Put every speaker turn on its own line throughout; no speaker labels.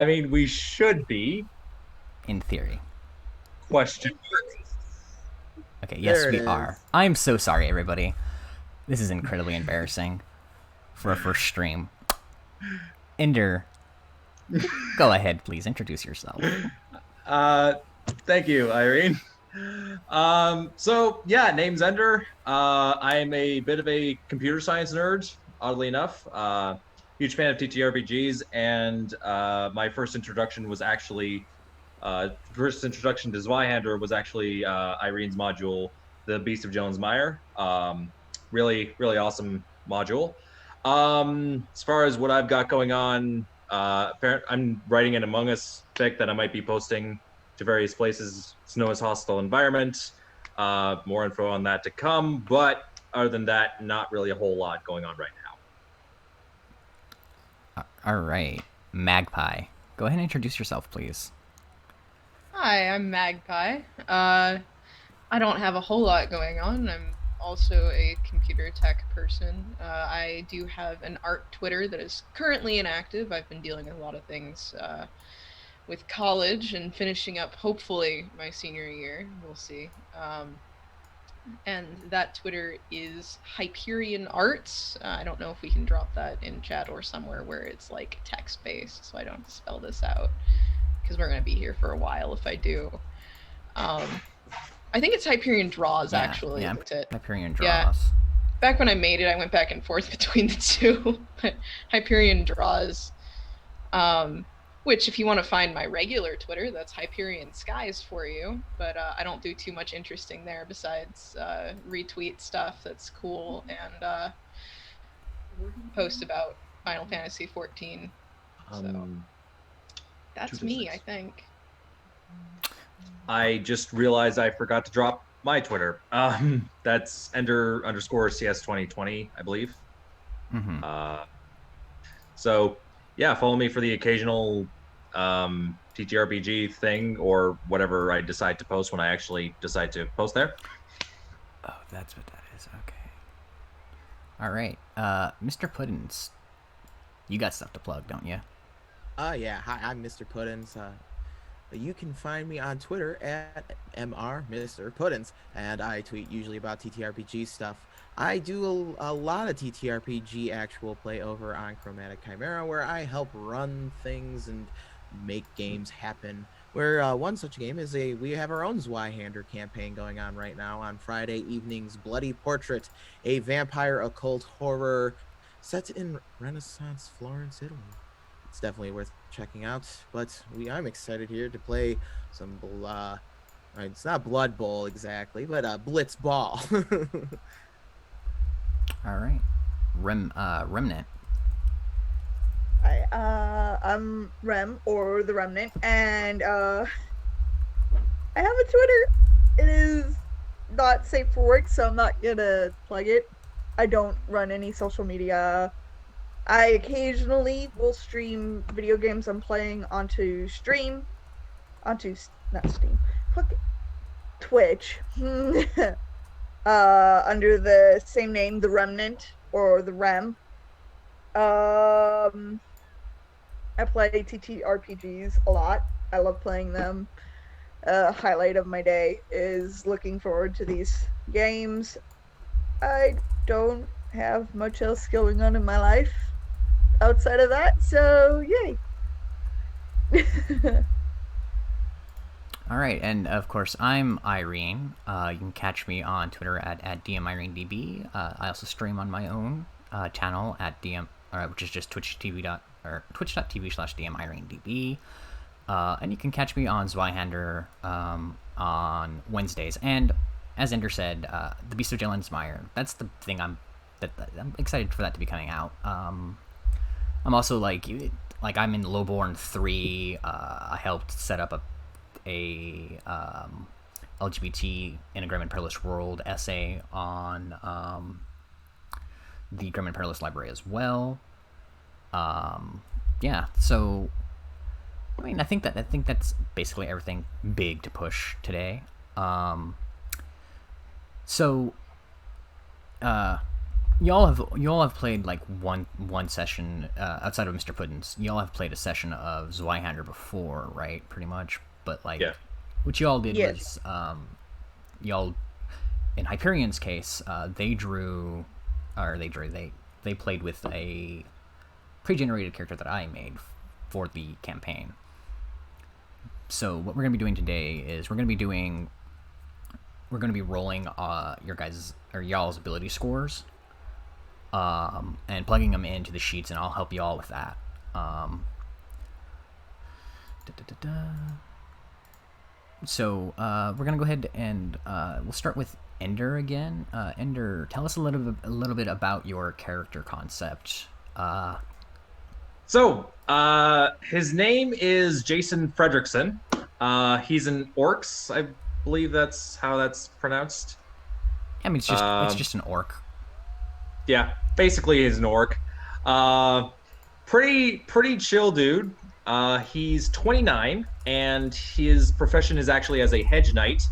I mean, we should be.
In theory.
Question.
Okay, yes,
There it
we are.
is.
I'm so sorry, everybody. This is incredibly embarrassing for a first stream. Ender, go ahead, please. Introduce yourself.
Uh, Thank you, Irene. So yeah, name's Ender. I am a bit of a computer science nerd, oddly enough. Huge fan of TTRPGs, and my first introduction to Zweihander was actually Irene's module, the Beast of Jones Meyer. Really, really awesome module. As far as what I've got going on, I'm writing an Among Us fic that I might be posting to various places. It's known as Hostile Environment. More info on that to come, but other than that, not really a whole lot going on right
All right, Magpie. Go ahead and introduce yourself, please.
Hi, I'm Magpie. I don't have a whole lot going on. I'm also a computer tech person. I do have an art Twitter that is currently inactive. I've been dealing with a lot of things with college and finishing up, hopefully, my senior year. We'll see. And that Twitter is Hyperion Arts. I don't know if we can drop that in chat or somewhere where it's like text based, so I don't have to spell this out because we're going to be here for a while if I do. Um, I think it's Hyperion Draws,
Yeah,
actually.
yeah,
That's it.
Hyperion
Yeah.
Draws.
Back when I made it, I went back and forth between the two. But Hyperion Draws, which, if you want to find my regular Twitter, that's Hyperion Skies for you. But I don't do too much interesting there besides retweet stuff that's cool and post about Final Fantasy 14.
now.
So that's me, I think.
I just realized I forgot to drop my Twitter. That's Ender underscore CS 2020, I believe.
Mm-hmm.
So yeah, follow me for the occasional TTRPG thing or whatever I decide to post when I actually decide to post there.
Oh, that's what that is. Okay. All right, Mr. Puddins, you got stuff to plug, don't you?
Yeah. Hi, I'm Mr. Puddins. You can find me on Twitter at Mr. Puddins, and I tweet usually about TTRPG stuff. I do a lot of TTRPG actual play over on Chromatic Chimera, where I help run things and make games happen. Where one such game is we have our own Zweihander campaign going on right now on Friday evenings. Bloody Portrait, a vampire occult horror set in Renaissance Florence, Italy. It's definitely worth checking out. But I'm excited here to play some it's not Blood Bowl exactly, but Blitz Ball.
All right, Remnant.
Hi, I'm Rem or the Remnant, and I have a Twitter. It is not safe for work, so I'm not gonna plug it. I don't run any social media. I occasionally will stream video games I'm playing onto not Steam, fuck it, Twitch, under the same name, the Remnant or the Rem. I play TTRPGs a lot. I love playing them. Highlight of my day is looking forward to these games. I don't have much else going on in my life outside of that, so yay.
All right, and of course, I'm Irene. You can catch me on Twitter at DMIreneDB. I also stream on my own channel at DM, which is just twitch.tv/DMIreneDB. And you can catch me on Zweihander on Wednesdays. And as Ender said, the Beast of Jelensmeyer. That's the thing I'm excited for that to be coming out. I'm also like I'm in Lowborn 3. I helped set up a LGBT in a Grim and Perilous World essay on the Grim and Perilous Library as well. Yeah, so I mean, I think that's basically everything big to push today. So, y'all have played like one session outside of Mr. Puddin's. Y'all have played a session of Zweihander before, right? Pretty much, but like,
Yeah.
what y'all did
Yes.
was y'all in Hyperion's case, they played with a pre-generated character that I made for the campaign. So what we're gonna be doing today is we're gonna be rolling your guys' or y'all's ability scores, and plugging them into the sheets, and I'll help you all with that. So we're gonna go ahead and we'll start with Ender again. Ender, tell us a little bit about your character concept.
So, his name is Jason Fredrickson. He's an Orcs, I believe that's how that's pronounced.
I mean, it's just an orc.
Yeah, basically he's an Orc. Pretty chill dude. He's 29, and his profession is actually as a hedge knight.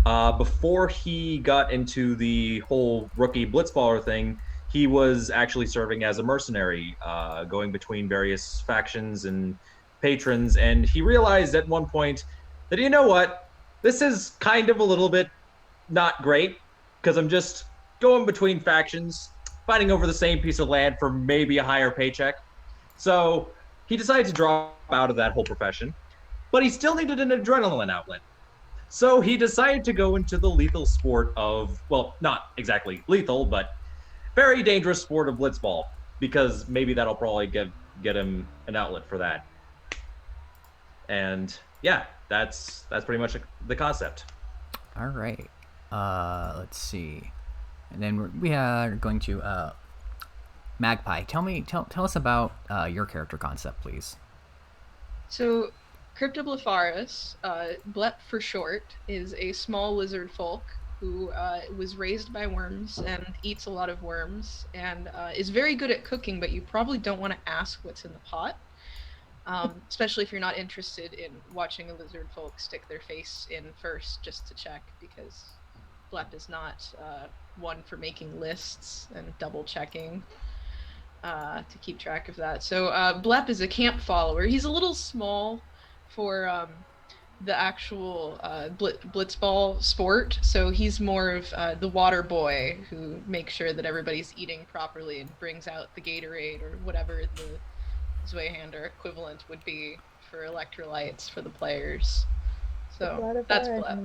Before he got into the whole rookie blitzballer thing, he was actually serving as a mercenary, going between various factions and patrons. And he realized at one point that, you know what, this is kind of a little bit not great because I'm just going between factions, fighting over the same piece of land for maybe a higher paycheck. So he decided to drop out of that whole profession, but he still needed an adrenaline outlet. So he decided to go into the lethal sport of, well, not exactly lethal, but very dangerous sport of blitzball, because maybe that'll probably get him an outlet for that. And yeah, that's pretty much the concept.
All right. Let's see. And then we are going to Magpie. Tell us about your character concept, please.
So, Cryptoblepharus, Blep for short, is a small lizard folk who was raised by worms and eats a lot of worms, and is very good at cooking, but you probably don't want to ask what's in the pot, especially if you're not interested in watching a lizard folk stick their face in first just to check, because Blep is not one for making lists and double checking. To keep track of that. So Blep is a camp follower. He's a little small for the actual blitzball sport, so he's more of the water boy who makes sure that everybody's eating properly and brings out the Gatorade or whatever the Zweihander equivalent would be for electrolytes for the players. So that's Blep.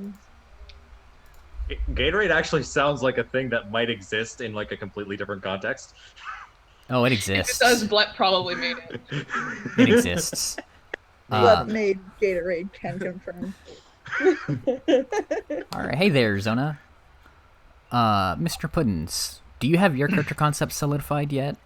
Gatorade actually sounds like a thing that might exist in like a completely different context.
Oh, it exists.
If it does, Blep probably made it.
It exists.
Blep made Gatorade, can confirm.
All right, hey there, Zona. Mr. Puddins, do you have your character concept solidified yet?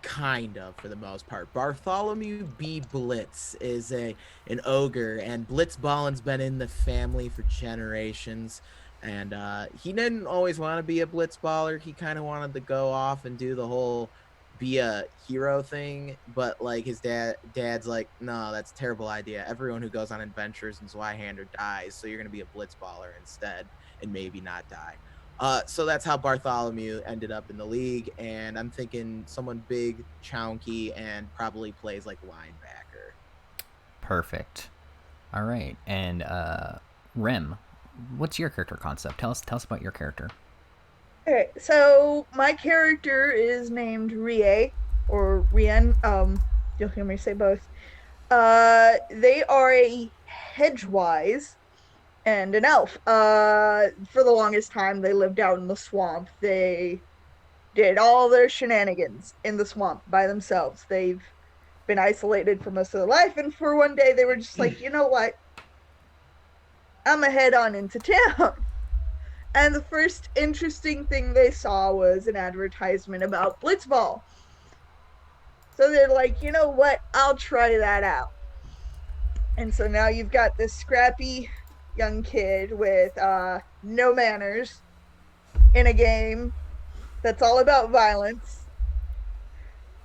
Kind of, for the most part. Bartholomew B. Blitz is an ogre, and Blitzballin's been in the family for generations. And he didn't always want to be a blitzballer. He kind of wanted to go off and do the whole be a hero thing, but like his dad's like, no, that's a terrible idea. Everyone who goes on adventures in Zweihander dies, so you're gonna be a blitzballer instead and maybe not die. So that's how Bartholomew ended up in the league, and I'm thinking someone big, chunky, and probably plays like linebacker.
Perfect. All right, and Rem, what's your character concept? Tell us about your character.
Okay, so my character is named Rie, or Rien. You'll hear me say both. They are a hedgewise and an elf. For the longest time, they lived out in the swamp. They did all their shenanigans in the swamp by themselves. They've been isolated for most of their life, and for one day, they were just like, you know what? I'm gonna head on into town. And the first interesting thing they saw was an advertisement about blitzball. So they're like, you know what? I'll try that out. And so now you've got this scrappy young kid with no manners in a game that's all about violence.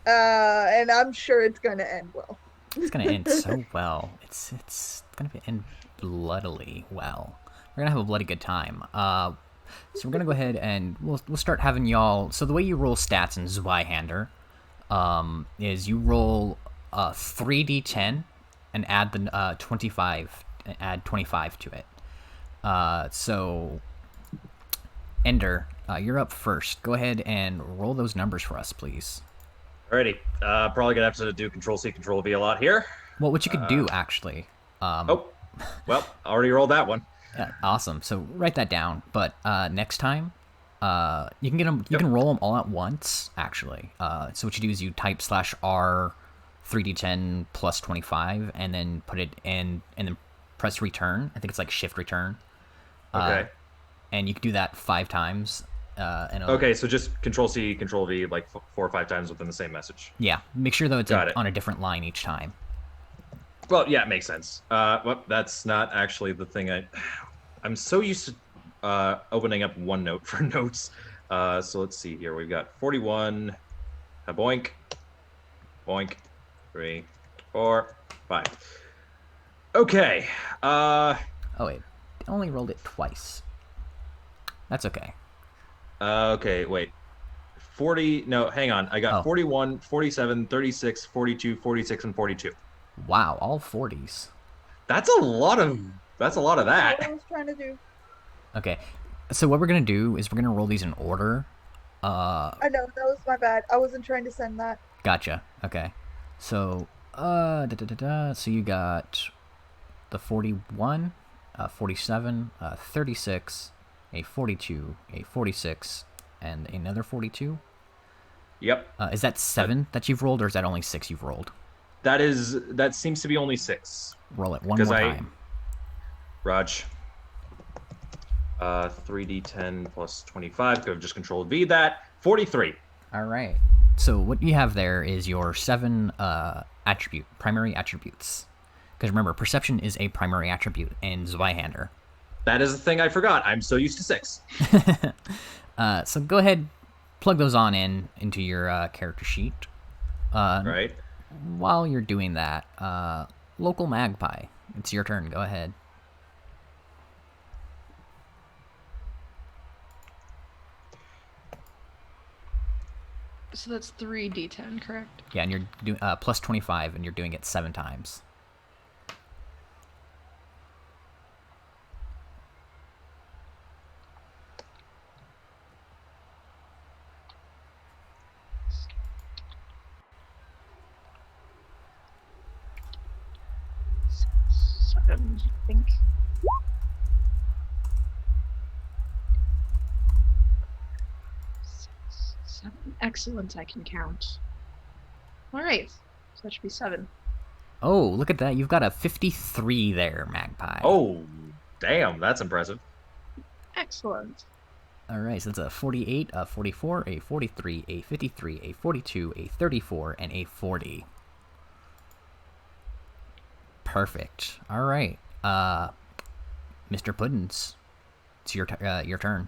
And I'm sure it's going to end well.
It's going to end so well. It's going to end bloodily well. We're going to have a bloody good time. So we're gonna go ahead and we'll start having y'all. So the way you roll stats in Zweihander, is you roll 3d10 and add the 25, add 25 to it. So Ender, you're up first. Go ahead and roll those numbers for us, please.
Alrighty. Probably gonna have to do Control C, Control V a lot here.
Well, what you could do actually.
Oh, well, already rolled that one.
Yeah, awesome. So write that down. But next time, you can get them. You can roll them all at once. Actually, so what you do is you type /R 3d10 plus 25, and then put it in, and then press return. I think it's like shift return.
Okay.
And you can do that 5 times.
Okay, so just Control C, Control V, like 4 or 5 times within the same message.
Yeah, make sure though it's
Got it.
on a different line each time.
Well, yeah, it makes sense. Well, that's not actually the thing I'm so used to opening up OneNote for notes. So let's see here. We've got 41, a boink, boink, 3, 4, 5. Okay.
Oh wait, I only rolled it twice. That's okay.
Okay, wait. 40, no, hang on. I got 41, 47, 36, 42, 46, and 42.
Wow, all 40s.
That's a lot of that.
That's what I was trying to do.
Okay, so what we're gonna do is we're gonna roll these in order.
I know, that was my bad. I wasn't trying to send that.
Gotcha. Okay, so so you got the 41, 47, 36, a 42, a 46, and another 42.
Yep.
Is that 7 that you've rolled, or is that only 6 you've rolled?
That seems to be only 6.
Roll it one more time.
Raj. 3d10 plus 25. Could have just controlled V that. 43.
All right. So what you have there is your 7 primary attributes. Because remember, perception is a primary attribute in Zweihander.
That is the thing I forgot. I'm so used to 6.
So go ahead, plug those on into your character sheet.
Right.
While you're doing that, local magpie, it's your turn. Go ahead.
So that's 3d10, correct?
Yeah, and you're doing plus 25, and you're doing it 7 times.
I think. Seven. Excellent, I can count. Alright, so that should be 7.
Oh, look at that. You've got a 53 there, magpie.
Oh, damn. That's impressive.
Excellent.
All right, so that's a 48, a 44, a 43, a 53, a 42, a 34, and a 40. Perfect. All right. Mr. Puddins, it's your turn.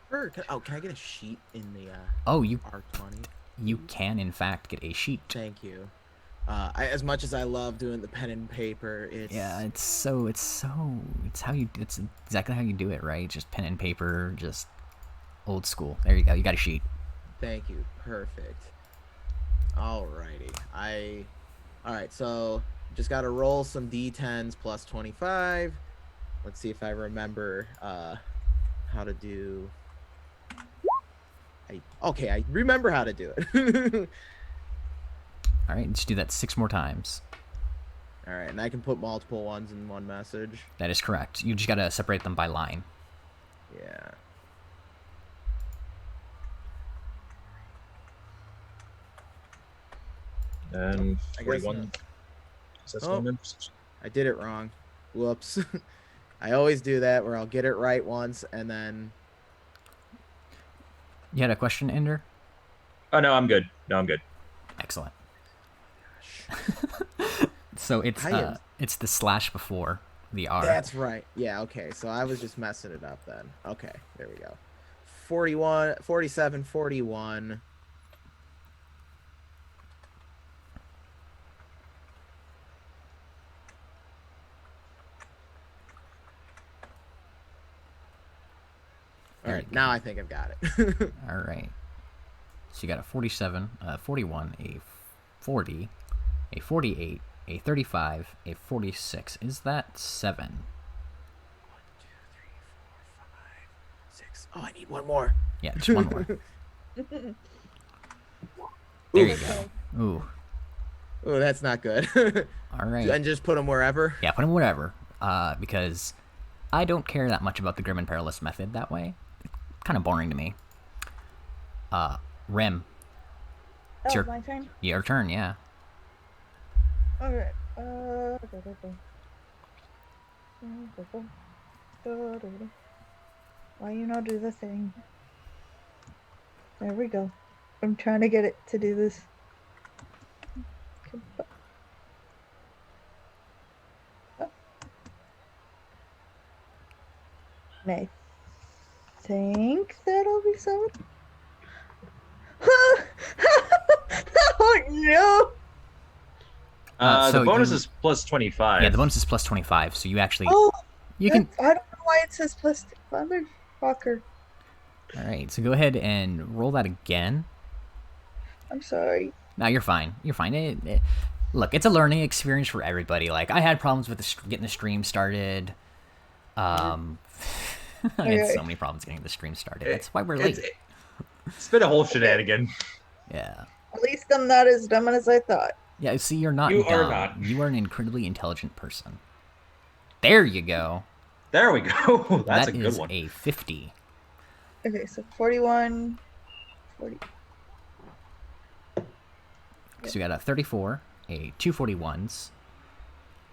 Sure. Can I get a sheet in the R20?
You can, in fact, get a sheet.
Thank you. As much as I love doing the pen and paper,
it's exactly how you do it, right? Just pen and paper, just old school. There you go. You got a sheet.
Thank you. Perfect. Alrighty. Alright, so just gotta roll some d10s plus 25. Let's see if I remember how to do. I remember how to do it.
All right, just do that 6 more times.
All right, and I can put multiple ones in one message.
That is correct. You just gotta separate them by line.
Yeah.
And 41.
I did it wrong. Whoops. I always do that where I'll get it right once and then.
You had a question, Ender?
Oh, no, I'm good. No, I'm good.
Excellent. So it's the slash before the R.
That's right. Yeah, okay. So I was just messing it up then. Okay, there we go. 41, 47, 41.
There
right, now I think I've got it.
All right. So you got a 47, 41, a 40, a 48, a 35, a 46. Is that 7?
1, 2, 3, 4, 5, 6. Oh, I need one more.
Yeah, just one more. There you go. Ooh.
Oh, that's not good.
All right.
And just put them wherever.
Yeah, put them wherever. Because I don't care that much about the Grim and Perilous method that way. Kind of boring to me. Rem.
Oh,
your,
my turn?
Your turn, yeah.
Alright. Why you not do the thing? There we go. I'm trying to get it to do this. And I think that'll be 7. Oh no!
The bonus is plus 25.
Yeah, the bonus is plus 25, so you actually...
Oh!
You can...
I don't know why it says plus... Motherfucker.
Alright, so go ahead and roll that again.
I'm sorry.
No, you're fine. You're fine. Look, it's a learning experience for everybody. Like, I had problems with getting the stream started. I had so many problems getting the stream started. That's why we're late.
It's been a whole shenanigan.
Yeah.
At least I'm not as dumb as I thought.
Yeah, see, you're not
You
dumb.
are not.
You are an incredibly intelligent person. There you go.
There we go. That's a good one.
That is a 50.
Okay, so 41, 40.
So you got a 34, a 241s,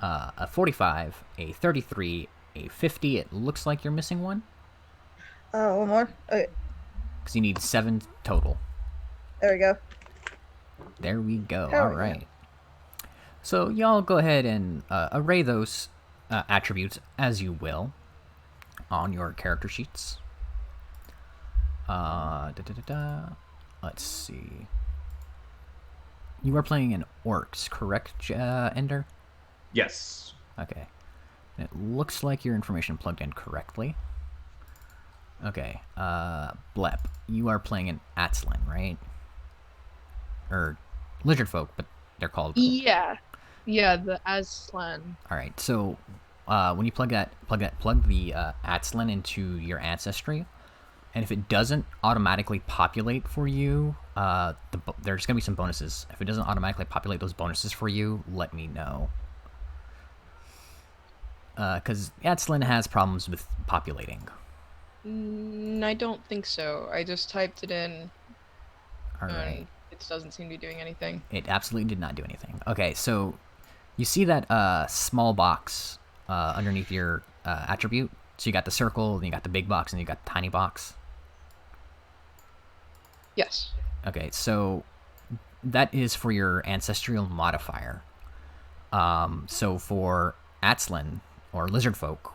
a 45, a 33, a 50. It looks like you're missing one.
One more. Okay,
Because you need 7 total.
there we go.
There we go.
There
All
we go.
right. So y'all go ahead and array those attributes as you will on your character sheets. Let's see. You are playing in orcs, correct, Ender?
Yes.
Okay. It looks like your information plugged in correctly. Okay. Blep, you are playing in Atzlin, right? Or lizard folk, but they're called.
Yeah, the Aslan.
All right. So when you plug the Atzlin into your ancestry, and if it doesn't automatically populate for you, there's gonna be some bonuses. If it doesn't automatically populate those bonuses for you, let me know. Because Atzlin has problems with populating.
I don't think so. I just typed it in.
All right.
It doesn't seem to be doing anything.
It absolutely did not do anything. Okay, so you see that small box underneath your attribute? So you got the circle, then you got the big box, and you got the tiny box.
Yes.
Okay, so that is for your ancestral modifier. So for Atzlin, or lizard folk,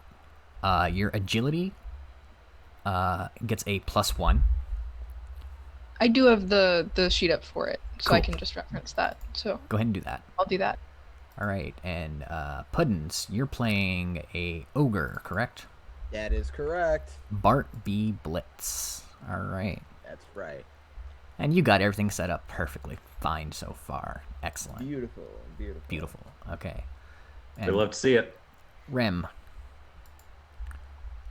your agility gets a +1.
I do have the sheet up for it, so I
Cool.
can just reference that. So
Go ahead and do that.
I'll do that.
All right, and Puddins, you're playing a ogre, correct?
That is correct.
Bart B. Blitz. All right.
That's right.
And you got everything set up perfectly fine so far. Excellent.
Beautiful.
Beautiful. Okay.
We'd love to see it.
Rem.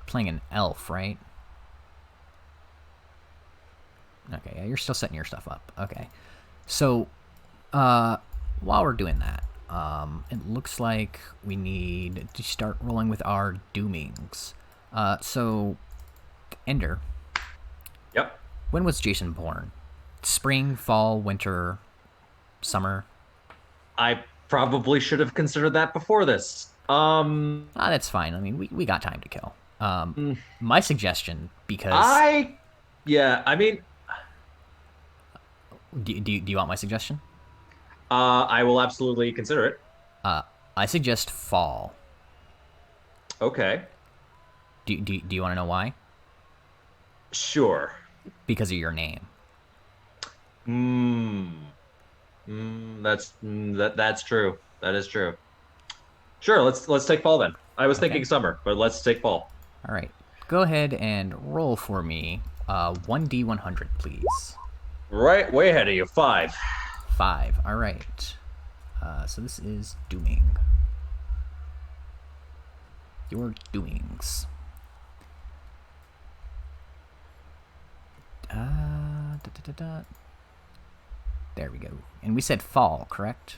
Playing an elf, right? Okay, yeah, you're still setting your stuff up. Okay. So, while we're doing that, it looks like we need to start rolling with our doomings. So, Ender,
Yep.
when was Jason born? Spring, fall, winter, summer?
I probably should have considered that before this.
That's fine. I mean, we got time to kill. My suggestion, because...
I mean...
Do you want my suggestion?
I will absolutely consider it.
I suggest fall.
Okay.
Do you want to know why?
Sure.
Because of your name.
That's true. That is true. Sure, let's take fall then. I was thinking summer, but let's take fall.
All right, go ahead and roll for me 1d100, please.
Right, way ahead of you. 5.
5. All right. So this is dooming. Your doings. There we go. And we said fall, correct?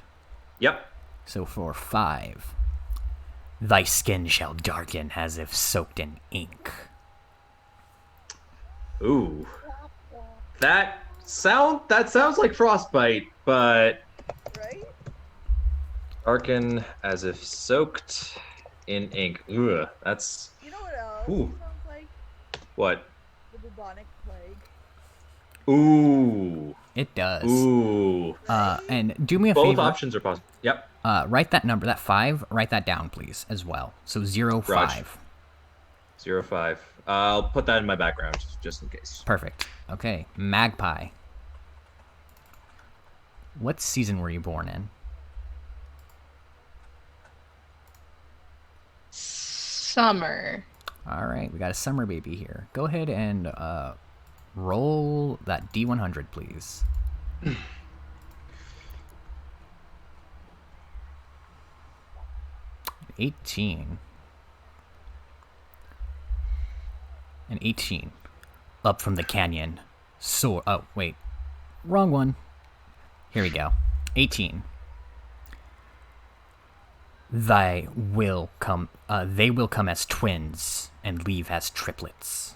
Yep.
So for 5, thy skin shall darken as if soaked in ink.
Ooh. That sounds like frostbite, but
Right?
darken as if soaked in ink. Ugh, that's
You know what else
Ooh.
sounds like?
what?
The bubonic plague.
Ooh.
It does.
Ooh.
And do me a
Both
favor.
options are possible. Yep.
Write that number, that 5, write that down, please, as well. So 05.
05. I'll put that in my background just in case.
Perfect. Okay. Magpie. What season were you born in?
Summer.
All right, we got a summer baby here. Go ahead and roll that D100, please. 18. An 18. Up from the canyon. Soar. Oh, wait. Wrong one. Here we go. 18. They will come as twins and leave as triplets.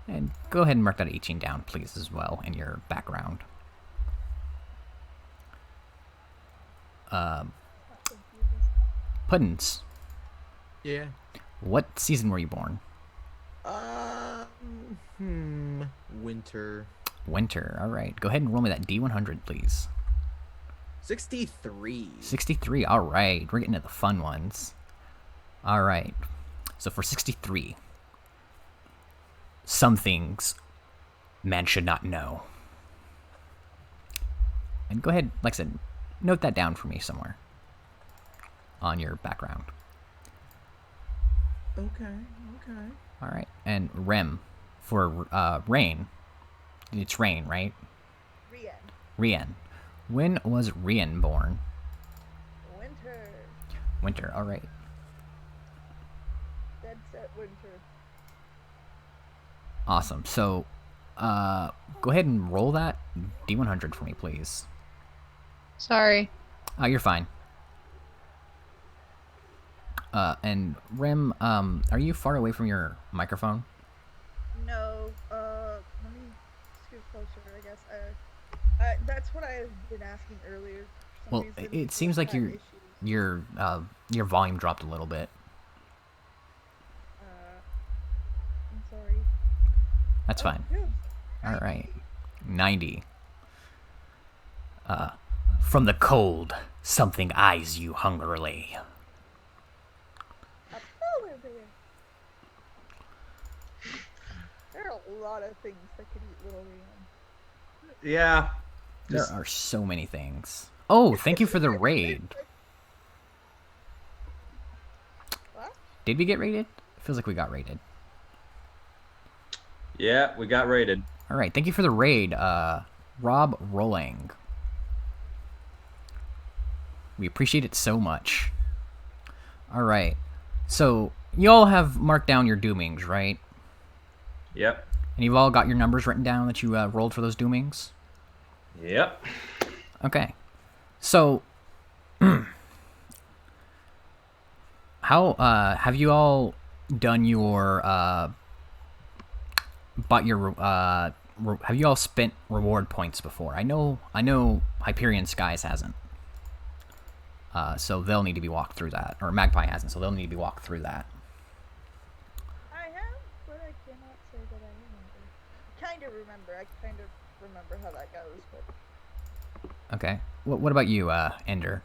And go ahead and mark that 18 down, please, as well, in your background. Puddins,
Yeah.
what season were you born?
Winter.
Winter. All right. Go ahead and roll me that D100, please.
63.
63. All right. We're getting to the fun ones. All right. So for 63, some things man should not know. And go ahead, like I said, note that down for me somewhere on your background.
Okay.
All right. And Rem for rain. It's rain, right?
Rien.
Rien. When was Rien born?
Winter.
Winter. All right.
Dead set winter.
Awesome. So, go ahead and roll that D100 for me, please.
Sorry.
Oh, you're fine. And Rem, are you far away from your microphone?
No, let me scoot closer, I guess. That's what I've been asking earlier. For some
Well,
reason,
it seems like
I've had
your
issues.
your volume dropped a little bit.
I'm sorry.
That's fine.
Yeah.
All right. 90. From the cold, something eyes you hungrily.
A polar bear. There are a lot of things that could eat little Rian.
Yeah.
There are so many things. Oh, thank you for the raid.
What?
Did we get raided? It feels like we got raided.
Yeah, we got raided.
All right, thank you for the raid, Rob Rolling. We appreciate it so much. All right, so you all have marked down your doomings, right?
Yep.
And you've all got your numbers written down that you rolled for those doomings?
Yep.
Okay. So, how have you all done your have you all spent reward points before? I know Hyperion Skies hasn't. So they'll need to be walked through that, or Magpie hasn't, so they'll need to be walked through that.
I have, but I cannot say that I remember. Kind of remember. I kind of remember how that goes, but
Okay. What about you, Ender?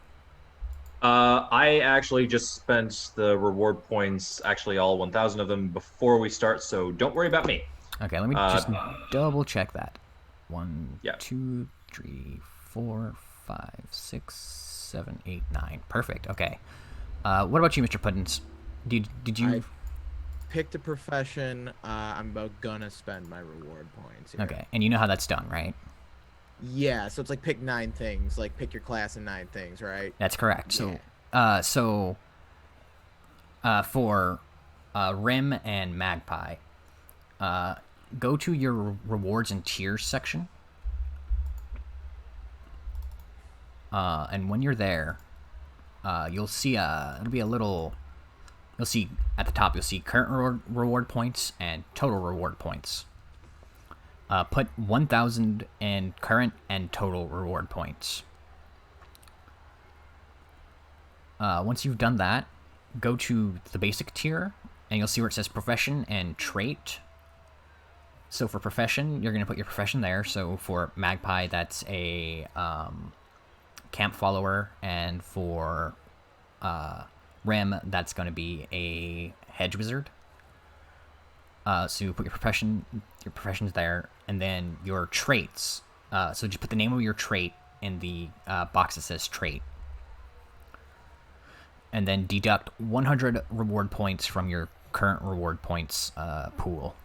I actually just spent the reward points, actually all 1,000 of them, before we start, so don't worry about me.
Okay, let me just double check that. 1,
Yeah.
2, 3, 4, 5, 6, 7, 8, 9. Perfect. Okay. What about you, Mr. Puddins? Did you?
picked a profession. I'm about gonna spend my reward points here.
Okay, and you know how that's done, right?
Yeah, so it's like pick 9 things. Like pick your class in 9 things, right?
That's correct.
Yeah.
For Rim and Magpie, go to your rewards and tiers section. And when you're there, you'll see it'll be a little. You'll see at the top. You'll see current reward points and total reward points. Put 1,000 in current and total reward points. Once you've done that, go to the basic tier, and you'll see where it says profession and trait. So for profession, you're going to put your profession there. So for Magpie, that's a camp follower, and for Rim, that's going to be a hedge wizard. So you put your profession's there, and then your traits. So just put the name of your trait in the box that says trait. And then deduct 100 reward points from your current reward points pool.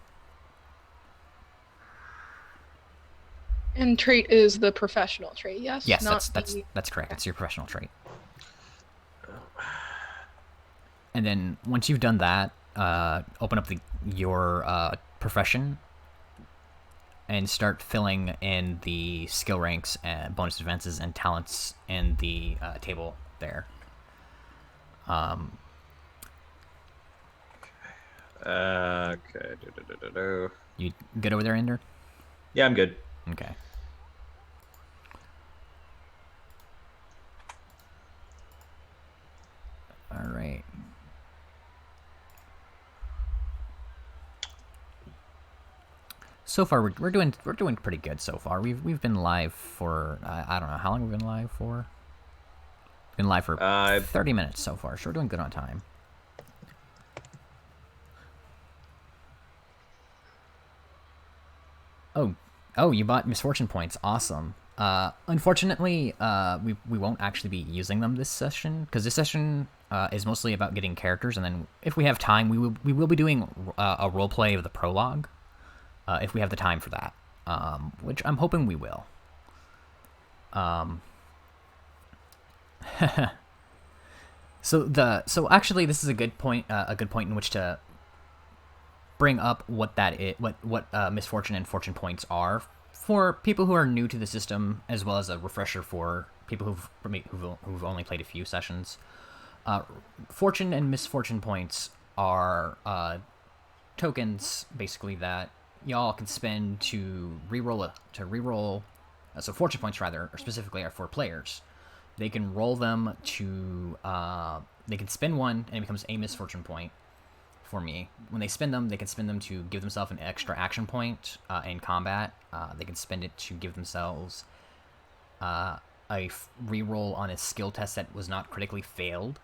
And trait is the professional trait, yes?
Yes,
Not
that's correct. It's your professional trait. And then once you've done that, open up your profession and start filling in the skill ranks and bonus advances and talents in the table there.
Okay.
You good over there, Ender?
Yeah, I'm good.
Okay. All right. So far, we're doing pretty good so far. We've been live for I don't know how long we've been live for. Been live for 30 minutes so far, so we're doing good on time. Oh, you bought misfortune points. Awesome. Unfortunately, we won't actually be using them this session, because this session is mostly about getting characters, and then if we have time, we will be doing a roleplay of the prologue, if we have the time for that, which I'm hoping we will. So actually, this is a good point in which to bring up what that is, what misfortune and fortune points are for people who are new to the system, as well as a refresher for people who've only played a few sessions. Fortune and misfortune points are tokens, basically, that y'all can spend to reroll. So fortune points, rather, or specifically, are for players. They can roll them to. They can spend one, and it becomes a misfortune point. For me, when they spend them, they can spend them to give themselves an extra action point in combat. They can spend it to give themselves a reroll on a skill test that was not critically failed.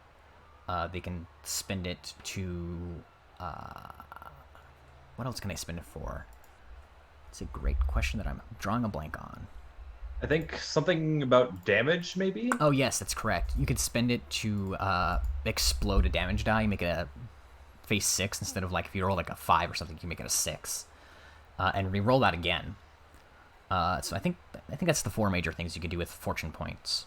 They can spend it to... what else can they spend it for? It's a great question that I'm drawing a blank on.
I think something about damage, maybe?
Oh, yes, that's correct. You could spend it to explode a damage die, make it a face 6 instead of, like, if you roll like a 5 or something, you can make it a 6, and re-roll that again. So I think that's the 4 major things you could do with fortune points.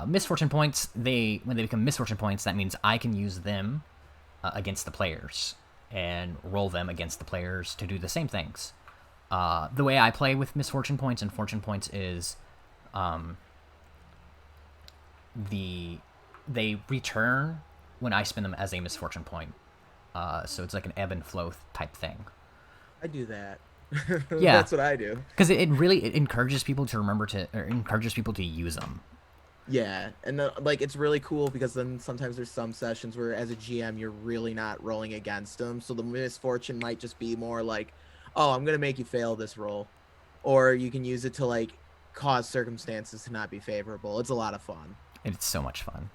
Misfortune points, when they become misfortune points, that means I can use them against the players and roll them against the players to do the same things. The way I play with misfortune points and fortune points is they return when I spend them as a misfortune point. So it's like an ebb and flow type thing.
I do that.
Yeah,
That's what I do.
Because it really encourages people to encourages people to use them.
Yeah, and like it's really cool because then sometimes there's some sessions where as a GM you're really not rolling against them, so the misfortune might just be more like, oh, I'm gonna make you fail this roll, or you can use it to like cause circumstances to not be favorable. It's a lot of fun.
It's so much fun.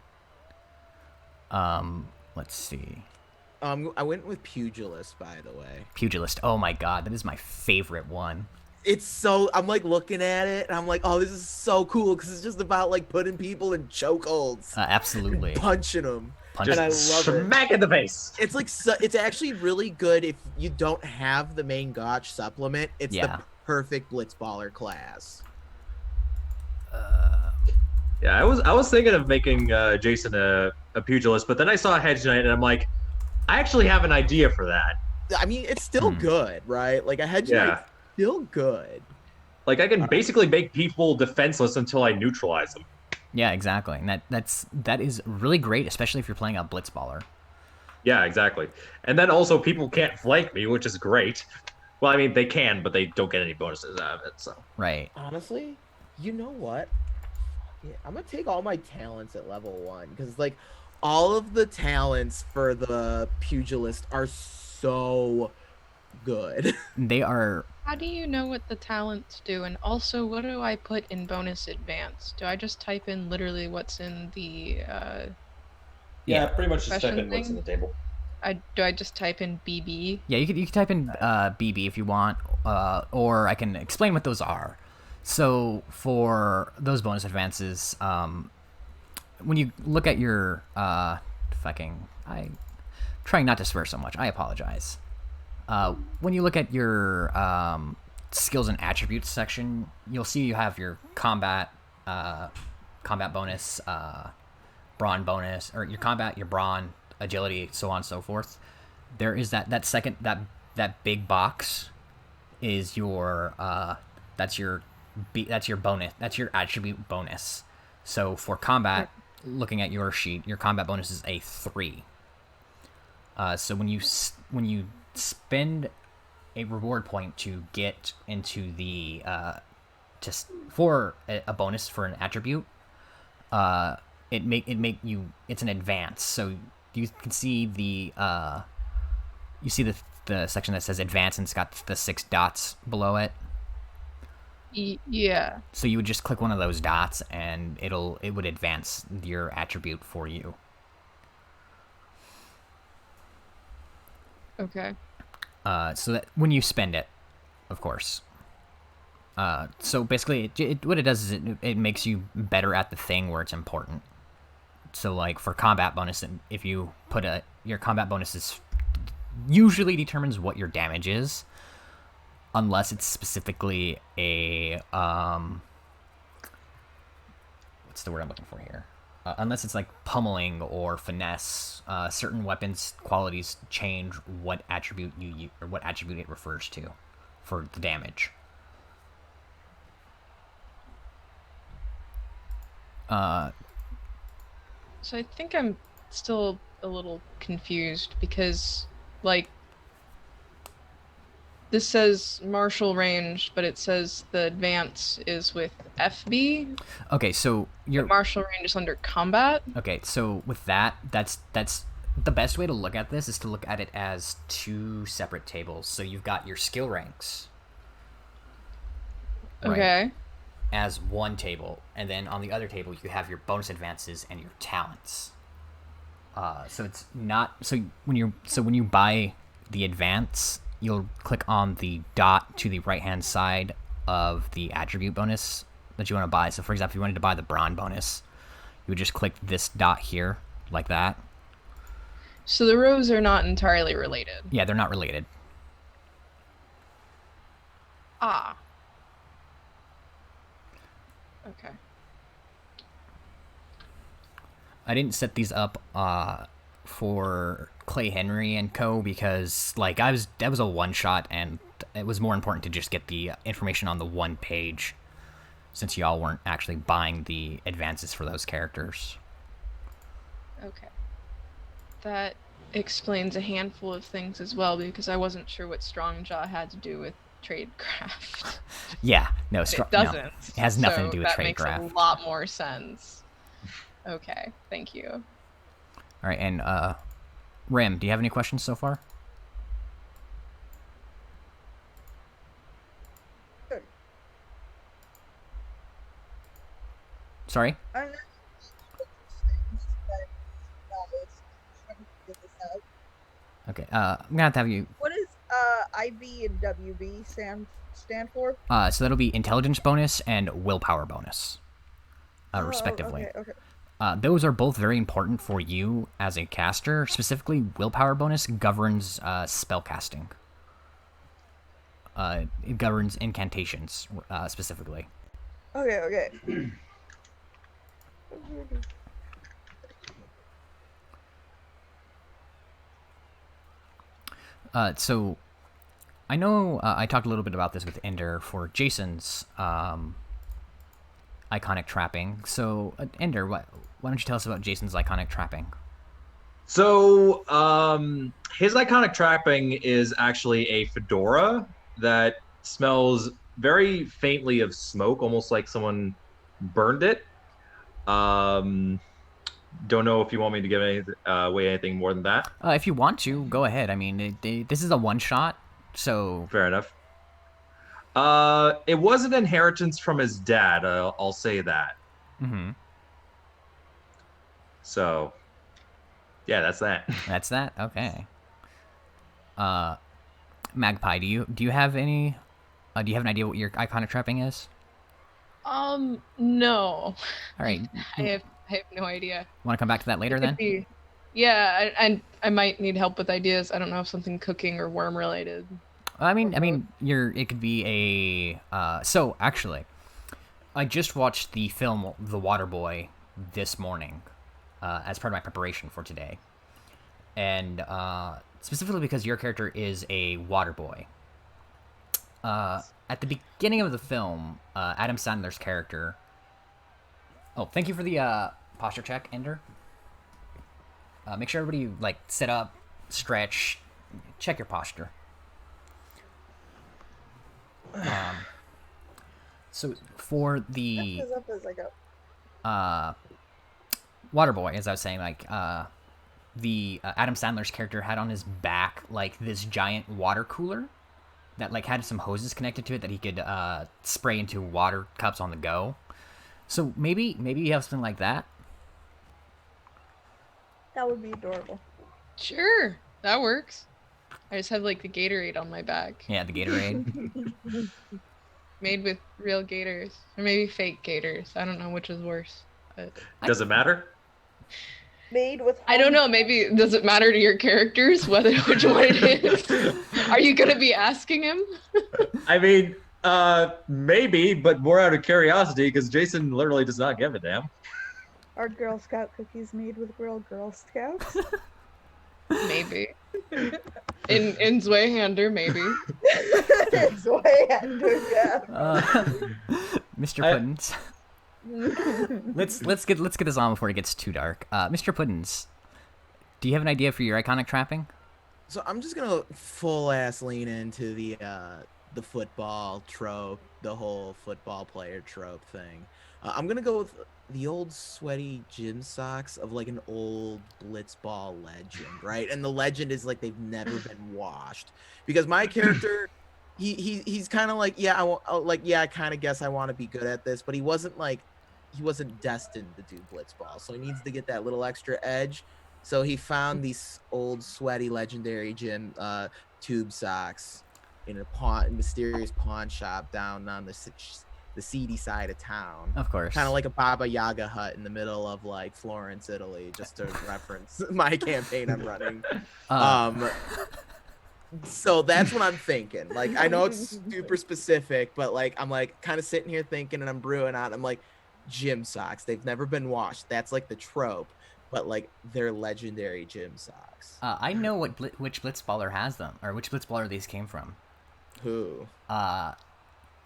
Let's see.
I went with Pugilist, by the way.
Pugilist. Oh my god, that is my favorite one.
It's so, I'm like looking at it and I'm like, oh, this is so cool because it's just about like putting people in chokeholds.
Absolutely.
And punching them.
punch.
And I
Just
love it.
smack in the face.
It's like it's actually really good if you don't have the main gotch supplement. It's
Yeah.
the perfect blitzballer class.
Yeah, I was thinking of making Jason a pugilist, but then I saw Hedge Knight, and I'm like, I actually have an idea for that.
I mean, it's still good, right? Like a hedge knight's still good.
Like I can basically make people defenseless until I neutralize them.
Yeah, exactly. And that is really great, especially if you're playing a blitzballer.
Yeah, exactly. And then also people can't flank me, which is great. Well, I mean they can, but they don't get any bonuses out of it. So
Right.
Honestly, you know what? Yeah, I'm gonna take all my talents at level 1 because like all of the talents for the pugilist are so good.
They are.
How do you know what the talents do? And also, what do I put in bonus advance? Do I just type in literally what's in the
yeah, pretty much just type
Question
in what's in the table.
do I just type in BB?
Yeah, you can type in BB if you want, or I can explain what those are. So for those bonus advances, when you look at your I'm trying not to swear so much. I apologize. When you look at your skills and attributes section, you'll see you have your combat bonus, brawn bonus, or your combat, your brawn, agility, so on and so forth. There is that second that big box is your that's your bonus, that's your attribute bonus. So for combat, looking at your sheet, your combat bonus is a 3. So when you spend a reward point to get into the just for a bonus for an attribute, it's an advance. So you can see the section that says advance, and it's got the 6 dots below it.
Yeah.
So you would just click one of those dots, and it would advance your attribute for you.
Okay.
So that when you spend it, of course. So basically, what it does is it makes you better at the thing where it's important. So like for combat bonus, if you put your combat bonus usually determines what your damage is, unless it's specifically a what's the word I'm looking for here? Unless it's like pummeling or finesse, certain weapons qualities change what attribute you use, or what attribute it refers to for the damage.
So I think I'm still a little confused because, like, this says martial range, but it says the advance is with FB.
Okay, so your
martial range is under combat.
Okay, so with that's the best way to look at this is to look at it as 2 separate tables. So you've got your skill ranks. Right,
okay.
as one table, and then on the other table you have your bonus advances and your talents. So it's not when you buy the advance, you'll click on the dot to the right hand side of the attribute bonus that you want to buy. So for example, if you wanted to buy the brawn bonus, you would just click this dot here like that.
So the rows are not entirely related.
Yeah, they're not related.
Ah. Okay.
I didn't set these up for Clay Henry and Co. because like that was a one shot, and it was more important to just get the information on the one page, since y'all weren't actually buying the advances for those characters.
Okay. That explains a handful of things as well, because I wasn't sure what Strongjaw had to do with tradecraft.
Yeah, no,
It doesn't.
No, it has nothing to do with
tradecraft.
tradecraft.
That makes a lot more sense. Okay, thank you.
All right, and Rim, do you have any questions so far?
Good.
Sorry?
I'm not
Okay, I'm gonna have to have you.
What is IB and WB stand for?
So that'll be intelligence bonus and willpower bonus, respectively.
Okay.
those are both very important for you as a caster. Specifically, willpower bonus governs spell casting. It governs incantations specifically.
Okay.
So, I know I talked a little bit about this with Ender for Jason's iconic trapping. So, Ender, why don't you tell us about Jason's iconic trapping?
So, his iconic trapping is actually a fedora that smells very faintly of smoke, almost like someone burned it. Um, don't know if you want me to give away anything more than that.
If you want to, go ahead. I mean, this is a one shot, so
Fair enough. It was an inheritance from his dad. I'll say that.
Mm-hmm.
So, yeah, that's that.
That's that. Okay. Magpie, do you have any? Do you have an idea what your iconic trapping is?
No.
All right.
I have no idea.
Want to come back to that later then?
Yeah, and I might need help with ideas. I don't know if something cooking or worm related.
I mean, it could be a. So actually, I just watched the film The Waterboy this morning, as part of my preparation for today, and specifically because your character is a water boy. At the beginning of the film, Adam Sandler's character. Oh, thank you for the posture check, Ender. Make sure everybody sit up, stretch, check your posture. So for the
As up as I go.
Waterboy, as I was saying, the Adam Sandler's character had on his back this giant water cooler that had some hoses connected to it that he could spray into water cups on the go. So maybe you have something like that.
That would be adorable.
Sure, that works. I just have the Gatorade on my back.
Yeah, the Gatorade.
Made with real gators. Or maybe fake gators. I don't know which is worse. But
Does it matter?
Made with.
I don't know, maybe does it matter to your characters which one it is? Are you gonna be asking him?
I mean, maybe, but more out of curiosity because Jason literally does not give a damn.
Are Girl Scout cookies made with real Girl Scouts?
Maybe. In Zweihander, maybe.
Zweihander, yeah.
Mr. Puddins. let's get this on before it gets too dark. Mr. Puddins, do you have an idea for your iconic trapping?
So I'm just gonna full ass lean into the football trope, the whole football player trope thing. I'm gonna go with the old sweaty gym socks of an old blitzball legend, right? And the legend is they've never been washed because my character, he's kind of I kind of guess I want to be good at this, but he wasn't destined to do blitzball, so he needs to get that little extra edge. So he found these old sweaty legendary gym tube socks in a mysterious pawn shop down on the seedy side of town.
Of course.
Kind of like a Baba Yaga hut in the middle of Florence, Italy, just to reference my campaign I'm running. So that's what I'm thinking. I know it's super specific, but I'm kind of sitting here thinking and I'm brewing out. I'm gym socks. They've never been washed. That's the trope, but they're legendary gym socks.
I know which blitzballer has them, or which blitzballer these came from.
Who?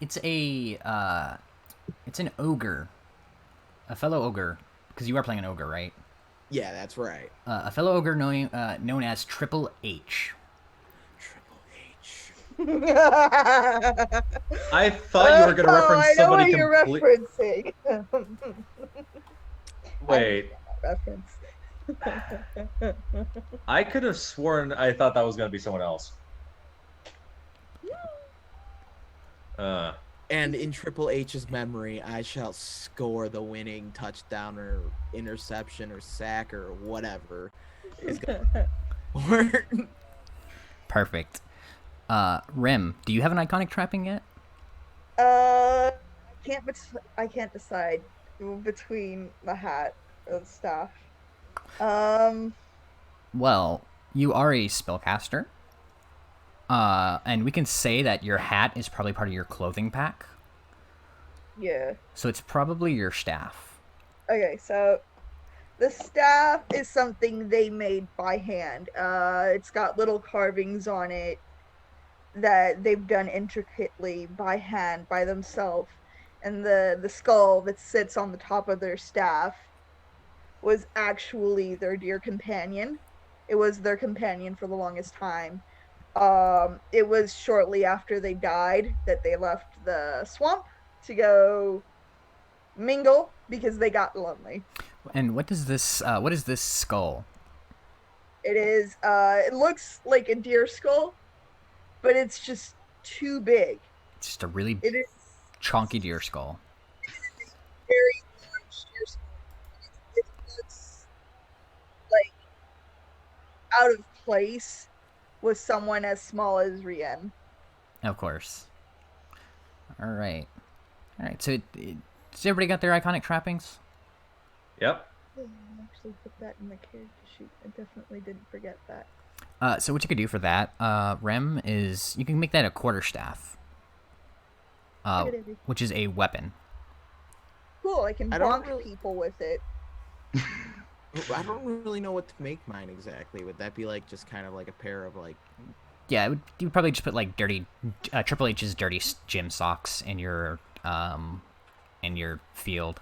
It's an ogre, a fellow ogre, because you are playing an ogre, right?
Yeah, that's right.
A fellow ogre known as Triple H.
Triple H.
I thought you were going to reference somebody.
I know what you're referencing.
Wait.
Reference.
I could have sworn I thought that was going to be someone else.
And in Triple H's memory, I shall score the winning touchdown or interception or sack or whatever is going to
Perfect. Rim, do you have an iconic trapping yet?
I can't decide between the hat staff. Um,
Well, you are a spellcaster. And we can say that your hat is probably part of your clothing pack.
yeah.
So it's probably your staff.
Okay, so the staff is something they made by hand. It's got little carvings on it that they've done intricately by hand by themselves. And the skull that sits on the top of their staff was actually their dear companion. It was their companion for the longest time. It was shortly after they died that they left the swamp to go mingle because they got lonely.
And what does this? What is this skull?
It is. It looks like a deer skull, but it's just too big.
It's just a really
It is
chonky deer skull.
very large deer skull. It looks like out of place with someone as small as Rien.
Of course. All right. All right. So, does everybody got their iconic trappings?
Yep.
I actually put that in the character sheet. I definitely didn't forget that.
So what you could do for that, Rem, is you can make that a quarterstaff, which is a weapon.
Cool, I can
I don't
bonk
really-
people with it.
I don't really know what to make mine exactly. Would that be like just kind of like a pair of like?
Yeah, you would probably just put like dirty Triple H's dirty gym socks in your field,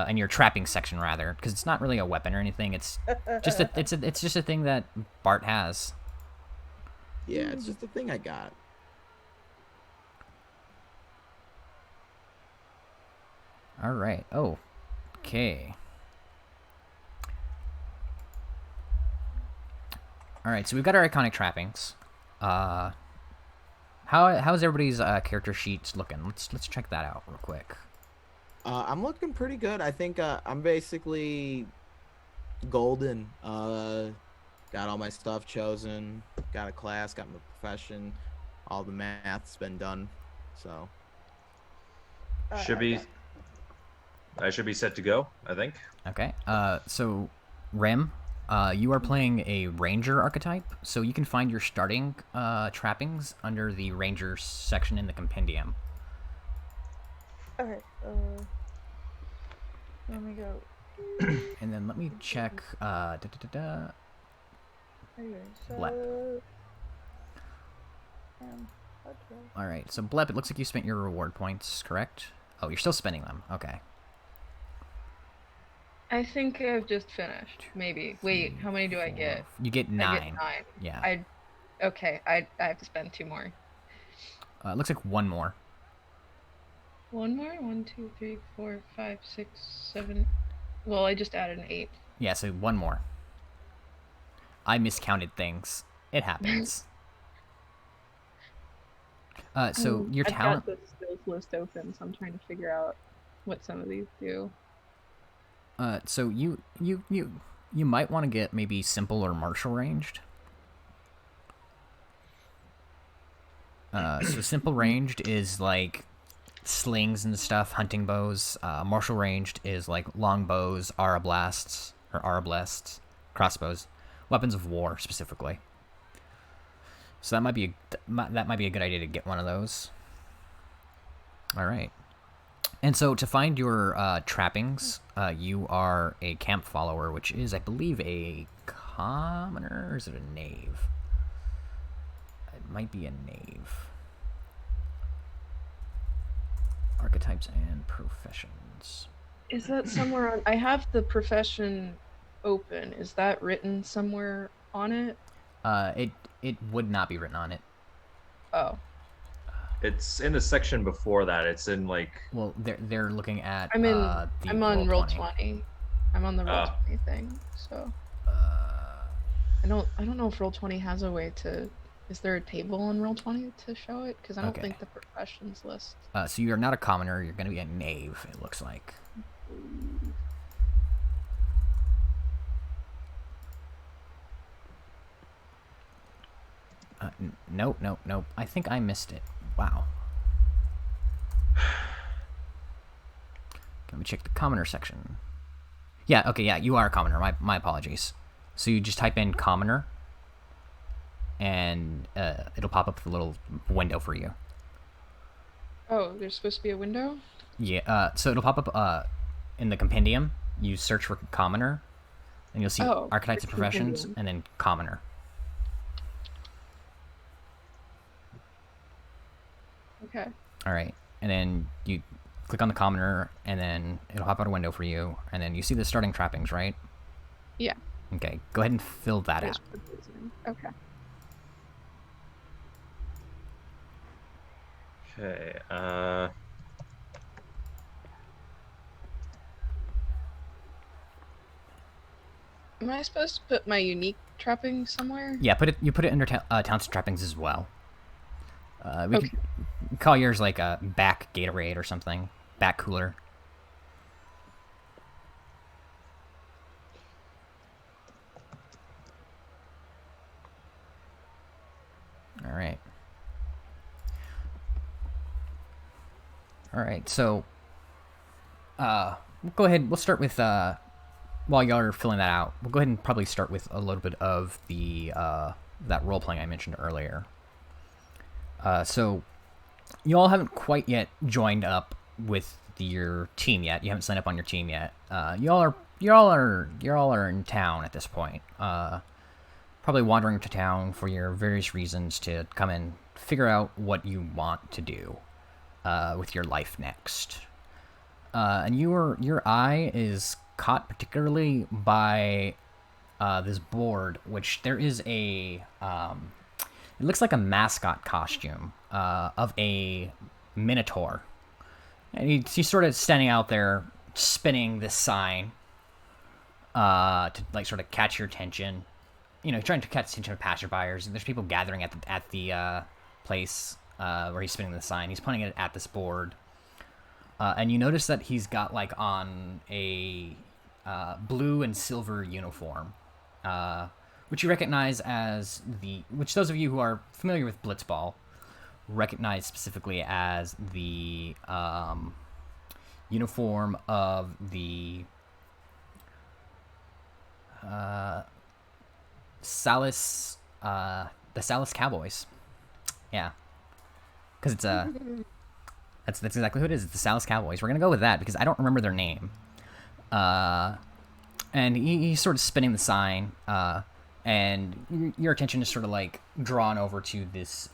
in your trapping section rather, because it's not really a weapon or anything. It's just it's just a thing that Bart has.
Yeah, it's just a thing I got.
All right. Oh, okay. All right, so we've got our iconic trappings. How's everybody's character sheets looking? Let's check that out real quick.
I'm looking pretty good. I think I'm basically golden. Got all my stuff chosen. Got a class. Got my profession. All the math's been done. So
Should be. I should be set to go, I think.
Okay. So Rem, you are playing a ranger archetype, so you can find your starting trappings under the ranger section in the compendium.
Okay, let me go.
And then let me check.
Anyway, so.
Blep.
Okay.
All right. So Blep, it looks like you spent your reward points, correct? Oh, you're still spending them. Okay.
I think I've just finished. Maybe. Wait, how many do I get?
You get 9.
I get 9.
Yeah.
I have to spend 2 more.
It looks like 1 more.
1 more? 1, 2, 3, 4, 5, 6, 7. Well, I just added an 8.
Yeah, so 1 more. I miscounted things. It happens. So your talent.
I've got the skills list open, so I'm trying to figure out what some of these do.
So you might want to get maybe simple or martial ranged. So simple ranged is like slings and stuff, hunting bows. Martial ranged is like long bows, arablasts, crossbows, weapons of war specifically. So that might be a good idea to get one of those. All right. And so to find your trappings, you are a camp follower, which is, I believe, a commoner, or is it a knave? It might be a knave. Archetypes and professions.
Is that somewhere on? I have the profession open. Is that written somewhere on it?
It would not be written on it.
Oh.
It's in the section before that. It's in like.
Well, they're looking at.
I'm in.
The
I'm on roll 20. I'm on the roll 20 thing. So. I don't know if roll 20 has a way to. Is there a table on roll 20 to show it? Because I don't think the professions list.
So you're not a commoner. You're going to be a knave. It looks like. Nope. I think I missed it. Wow. Let me check the commoner section. Yeah, okay, yeah, you are a commoner. My apologies. So you just type in commoner, and it'll pop up the little window for you.
Oh, there's supposed to be a window?
Yeah, so it'll pop up in the compendium. You search for commoner, and you'll see
Oh.
archetypes and professions,
Compendium.
and then commoner.
Okay.
All right, and then you click on the commoner, and then it'll pop out a window for you, and then you see the starting trappings, right?
Yeah.
Okay, go ahead and fill that out.
Okay.
Okay.
Am I supposed to put my unique trapping somewhere?
Yeah, you put it under talents and trappings as well. We
Okay.
could call yours like a back Gatorade or something, back cooler. All right. All right. So, we'll go ahead. We'll start with while y'all are filling that out. We'll go ahead and probably start with a little bit of the that role playing I mentioned earlier. So, you all haven't quite yet joined up with your team yet. You haven't signed up on your team yet. You all are in town at this point. Probably wandering to town for your various reasons to come and figure out what you want to do with your life next. And your eye is caught particularly by this board, which there is a it looks like a mascot costume of a minotaur, and he's sort of standing out there spinning this sign to like sort of catch your attention. Trying to catch the attention of passerbyers. And there's people gathering at the place where he's spinning the sign. He's pointing it at this board, and you notice that he's got like on a blue and silver uniform, which you recognize as which those of you who are familiar with Blitzball recognize specifically as the uniform of the Salis Cowboys. Yeah, because it's that's exactly who it is. It's the Salis Cowboys. We're gonna go with that because I don't remember their name. And he's sort of spinning the sign, and your attention is sort of like drawn over to this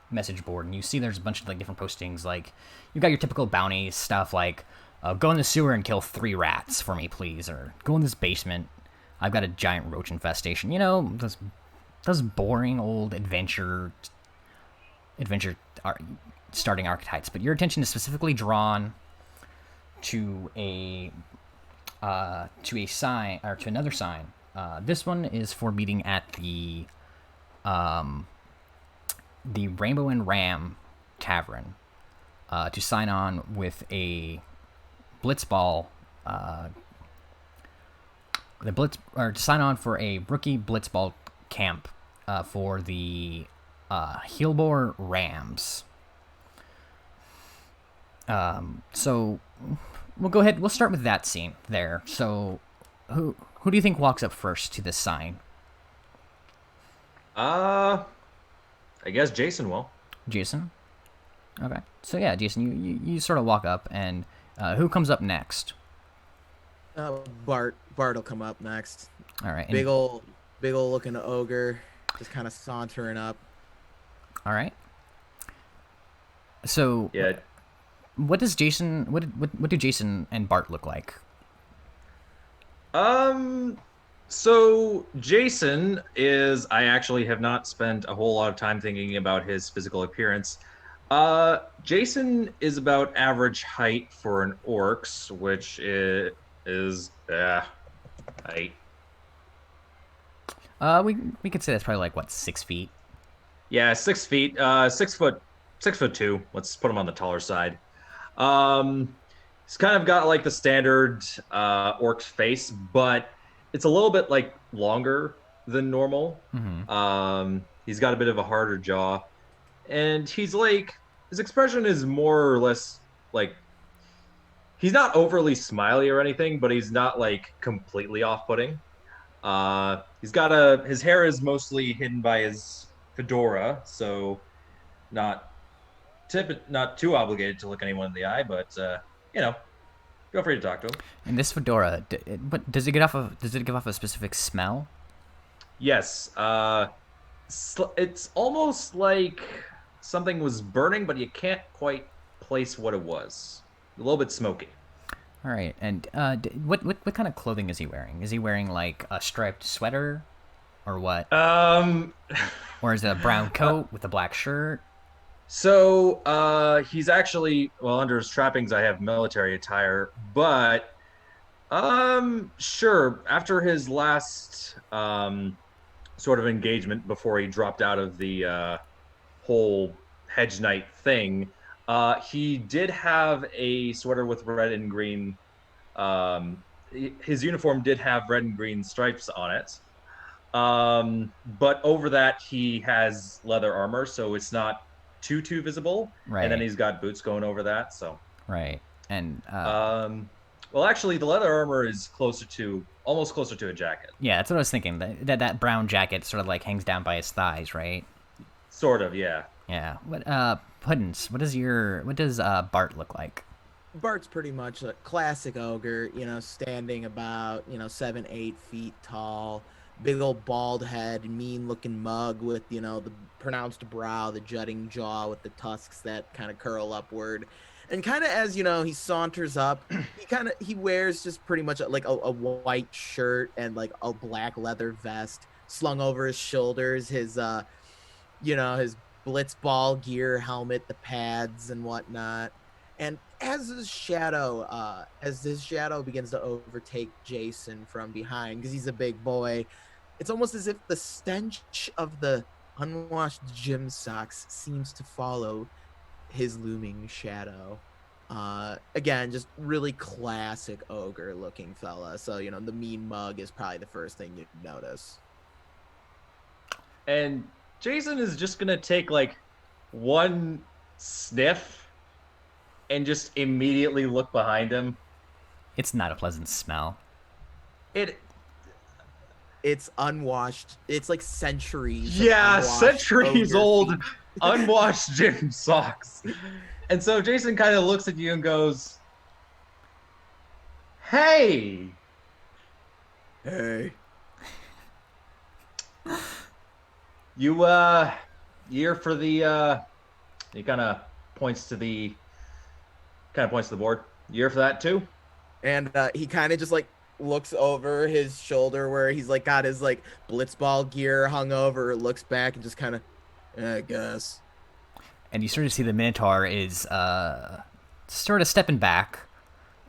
message board, and you see there's a bunch of like different postings. Like you've got your typical bounty stuff, like go in the sewer and kill 3 rats for me, please, or go in this basement. I've got a giant roach infestation. Those boring old adventure starting archetypes. But your attention is specifically drawn to a sign, or to another sign. This one is for meeting at the Rainbow and Ram Tavern to sign on with a Blitzball. To sign on for a rookie Blitzball camp for the Heelbor Rams. So we'll go ahead. We'll start with that scene there. So, who do you think walks up first to this sign?
I guess Jason will.
Jason. Okay. So yeah, Jason, you sort of walk up, and who comes up next?
Bart will come up next.
All right.
Big old looking ogre, just kind of sauntering up.
All right. So
Yeah.
what does Jason? What do Jason and Bart look like?
So Jason is, I actually have not spent a whole lot of time thinking about his physical appearance. Jason is about average height for an orcs, which is height.
We could say that's probably like what, 6 feet.
Yeah, 6 feet. 6'2". Let's put him on the taller side. He's kind of got like the standard orc face, but it's a little bit like longer than normal.
Mm-hmm.
He's got a bit of a harder jaw, and he's like, his expression is more or less like he's not overly smiley or anything, but he's not like completely off-putting. He's got his hair is mostly hidden by his fedora, so not not too obligated to look anyone in the eye, but you know, feel free to talk to him.
And this fedora, but does it give off a specific smell?
Yes, it's almost like something was burning, but you can't quite place what it was. A little bit smoky.
All right, and what kind of clothing is he wearing? Is he wearing like a striped sweater, or what?
Um,
Or is it a brown coat with a black shirt?
so he's actually well under his trappings. I have military attire, but sure. After his last sort of engagement before he dropped out of the whole hedge knight thing, he did have a sweater with red and green. His uniform did have red and green stripes on it. But over that, he has leather armor, so it's not too visible.
Right.
And then he's got boots going over that. So,
Right, and
well, actually, the leather armor is almost closer to a jacket.
yeah, that's what I was thinking. That brown jacket sort of like hangs down by his thighs, right?
Sort of, yeah.
Yeah. Puddins, what does Bart look like?
Bart's pretty much a classic ogre, standing about, 7-8 feet tall, big old bald head, mean looking mug with, the pronounced brow, the jutting jaw with the tusks that kind of curl upward. And kind of as, he saunters up, he wears just pretty much like a white shirt and like a black leather vest slung over his shoulders, his blitzball gear helmet, the pads and whatnot. And as his shadow begins to overtake Jason from behind, because he's a big boy, it's almost as if the stench of the unwashed gym socks seems to follow his looming shadow. Again, just really classic ogre looking fella. So, the mean mug is probably the first thing you'd notice.
And Jason is just gonna take like one sniff and just immediately look behind him.
It's not a pleasant smell.
It's unwashed. It's like centuries.
Yeah, centuries old,
feet.
unwashed gym socks. And so Jason kind of looks at you and goes, "Hey,
Hey.
you're for the he kind of points to the board. You're for that too?"
And he kind of just like looks over his shoulder where he's like got his like blitzball gear hung over, looks back and just kind of, I guess.
And you sort of see the Minotaur is sort of stepping back,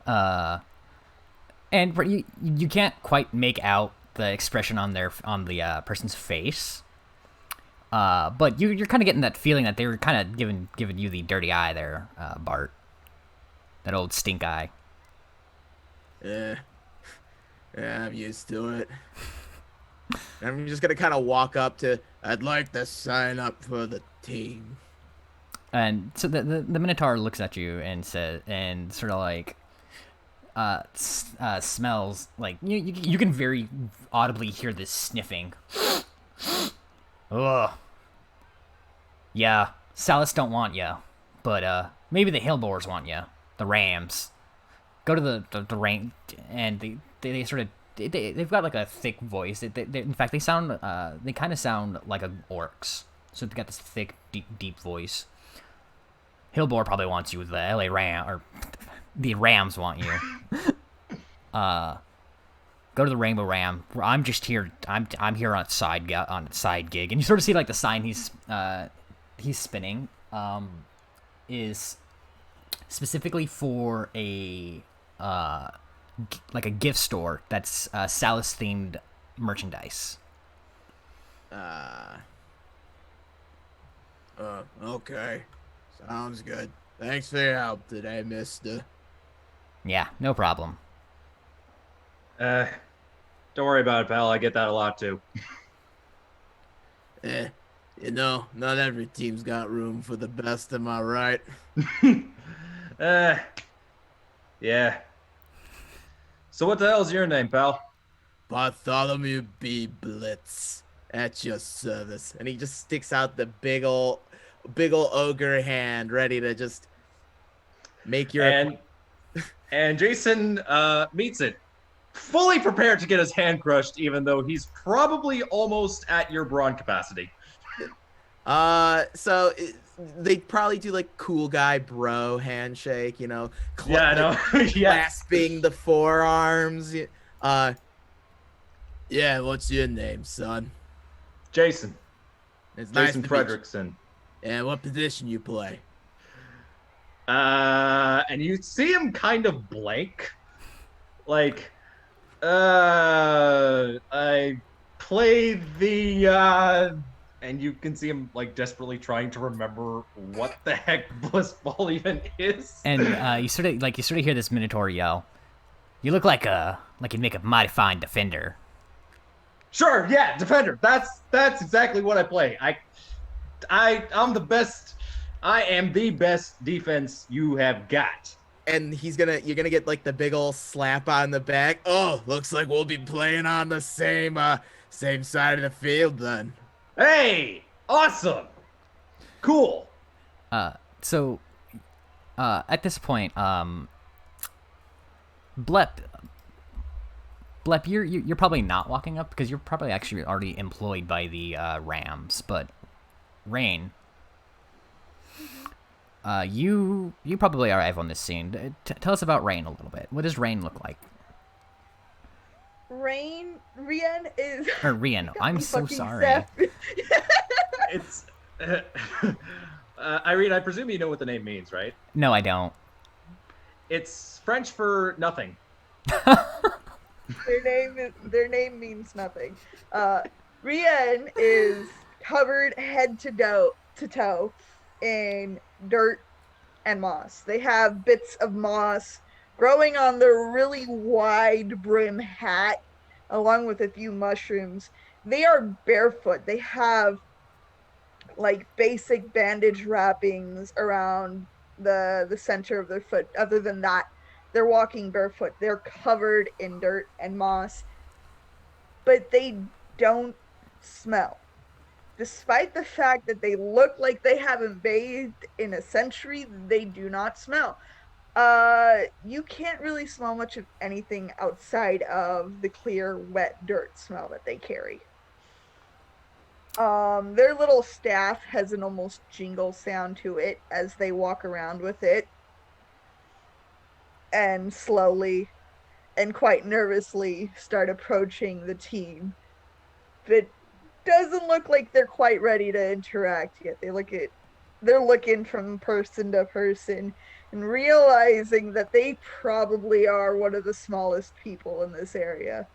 and you can't quite make out the expression on the person's face, but you're kind of getting that feeling that they were kind of giving you the dirty eye there, Bart, that old stink eye.
Yeah, I'm used to it. I'm just gonna kind of walk up to, I'd like to sign up for the team.
And so the Minotaur looks at you and says, and sort of like smells like you can very audibly hear this sniffing. Ugh. Yeah, Salas don't want you, but maybe the Hillboars want you. The Rams. Go to the rank, and they sort of they've got like a thick voice. They in fact they kind of sound like orcs. So they've got this thick deep voice. Hillboar probably wants you. The LA Ram or the Rams want you. Go to the Rainbow Ram. I'm just here. I'm here on a side gig, and you sort of see like the sign he's spinning is specifically for a like a gift store that's Salas themed merchandise.
Okay. Sounds good. Thanks for your help today, mister.
Yeah, no problem.
Don't worry about it, pal. I get that a lot too.
Not every team's got room for the best, am I right?
Yeah. So what the hell's your name, pal?
Bartholomew B. Blitz, at your service. And he just sticks out the big ol' ogre hand, ready to just make your
And Jason meets it, fully prepared to get his hand crushed, even though he's probably almost at your brawn capacity.
So they'd probably do like cool guy bro handshake,
Yeah, I know. Yeah.
clasping the forearms. Uh, yeah, what's your name, son?
Jason.
It's nice
Jason
to meet you.
Fredrickson.
And what position you play?
And you see him kind of blank. Like, I play the, and you can see him like desperately trying to remember what the heck Blissball even is.
And you sort of hear this Minotaur yell. You look like you'd make a mighty fine defender.
Sure, yeah, defender. That's exactly what I play. I'm the best. I am the best defense you have got.
And you're gonna get like the big ol' slap on the back. Oh, looks like we'll be playing on the same side of the field then.
Hey, awesome, cool.
So at this point, Blep, you're probably not walking up because you're probably actually already employed by the Rams. But Rain, you probably arrive on this scene. Tell us about Rain a little bit. What does Rain look like?
Rian is.
Or Rian, I'm so
fucking
sorry.
It's Irene. I presume you know what the name means, right?
No, I don't.
It's French for nothing.
Their name means nothing. Rian is covered head to toe in dirt and moss. They have bits of moss growing on their really wide brim hat, along with a few mushrooms. They are barefoot. They have like basic bandage wrappings around the center of their foot. Other than that, they're walking barefoot. They're covered in dirt and moss, but they don't smell. Despite the fact that they look like they haven't bathed in a century, they do not smell. You can't really smell much of anything outside of the clear, wet dirt smell that they carry. Their little staff has an almost jingle sound to it as they walk around with it. And slowly and quite nervously start approaching the team. But doesn't look like they're quite ready to interact yet. They're looking from person to person and realizing that they probably are one of the smallest people in this area.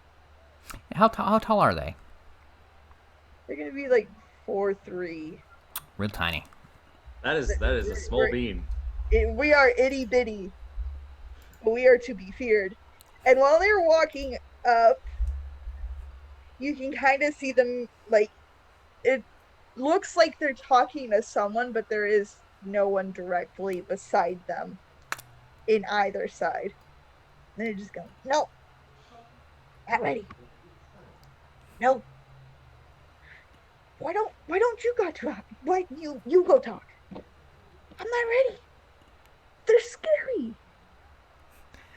How tall are they?
They're gonna be like 4'3".
Real tiny.
That is a small bean.
We are itty bitty. We are to be feared. And while they're walking up, you can kind of see them, like, it looks like they're talking to someone, but there is no one directly beside them in either side. And they're just going, no, not ready. No. Why don't you go talk? Why you go talk? I'm not ready. They're scary.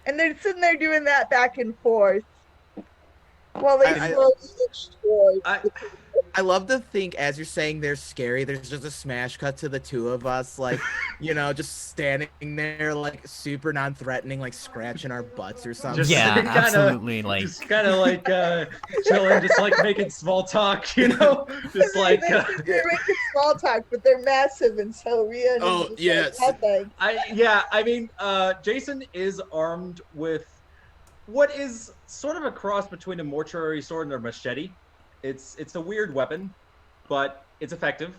And they're sitting there doing that back and forth while they slowly inch towards.
I love to think as you're saying they're scary, there's just a smash cut to the two of us, like, just standing there, like, super non-threatening, like, scratching our butts or something.
Yeah,
kinda,
absolutely. Like,
just kind of like chilling, just like making small talk, just like.
They're making small talk, but they're massive, and so Rian.
Oh yes.
Jason is armed with what is sort of a cross between a mortuary sword and a machete. It's a weird weapon, but it's effective.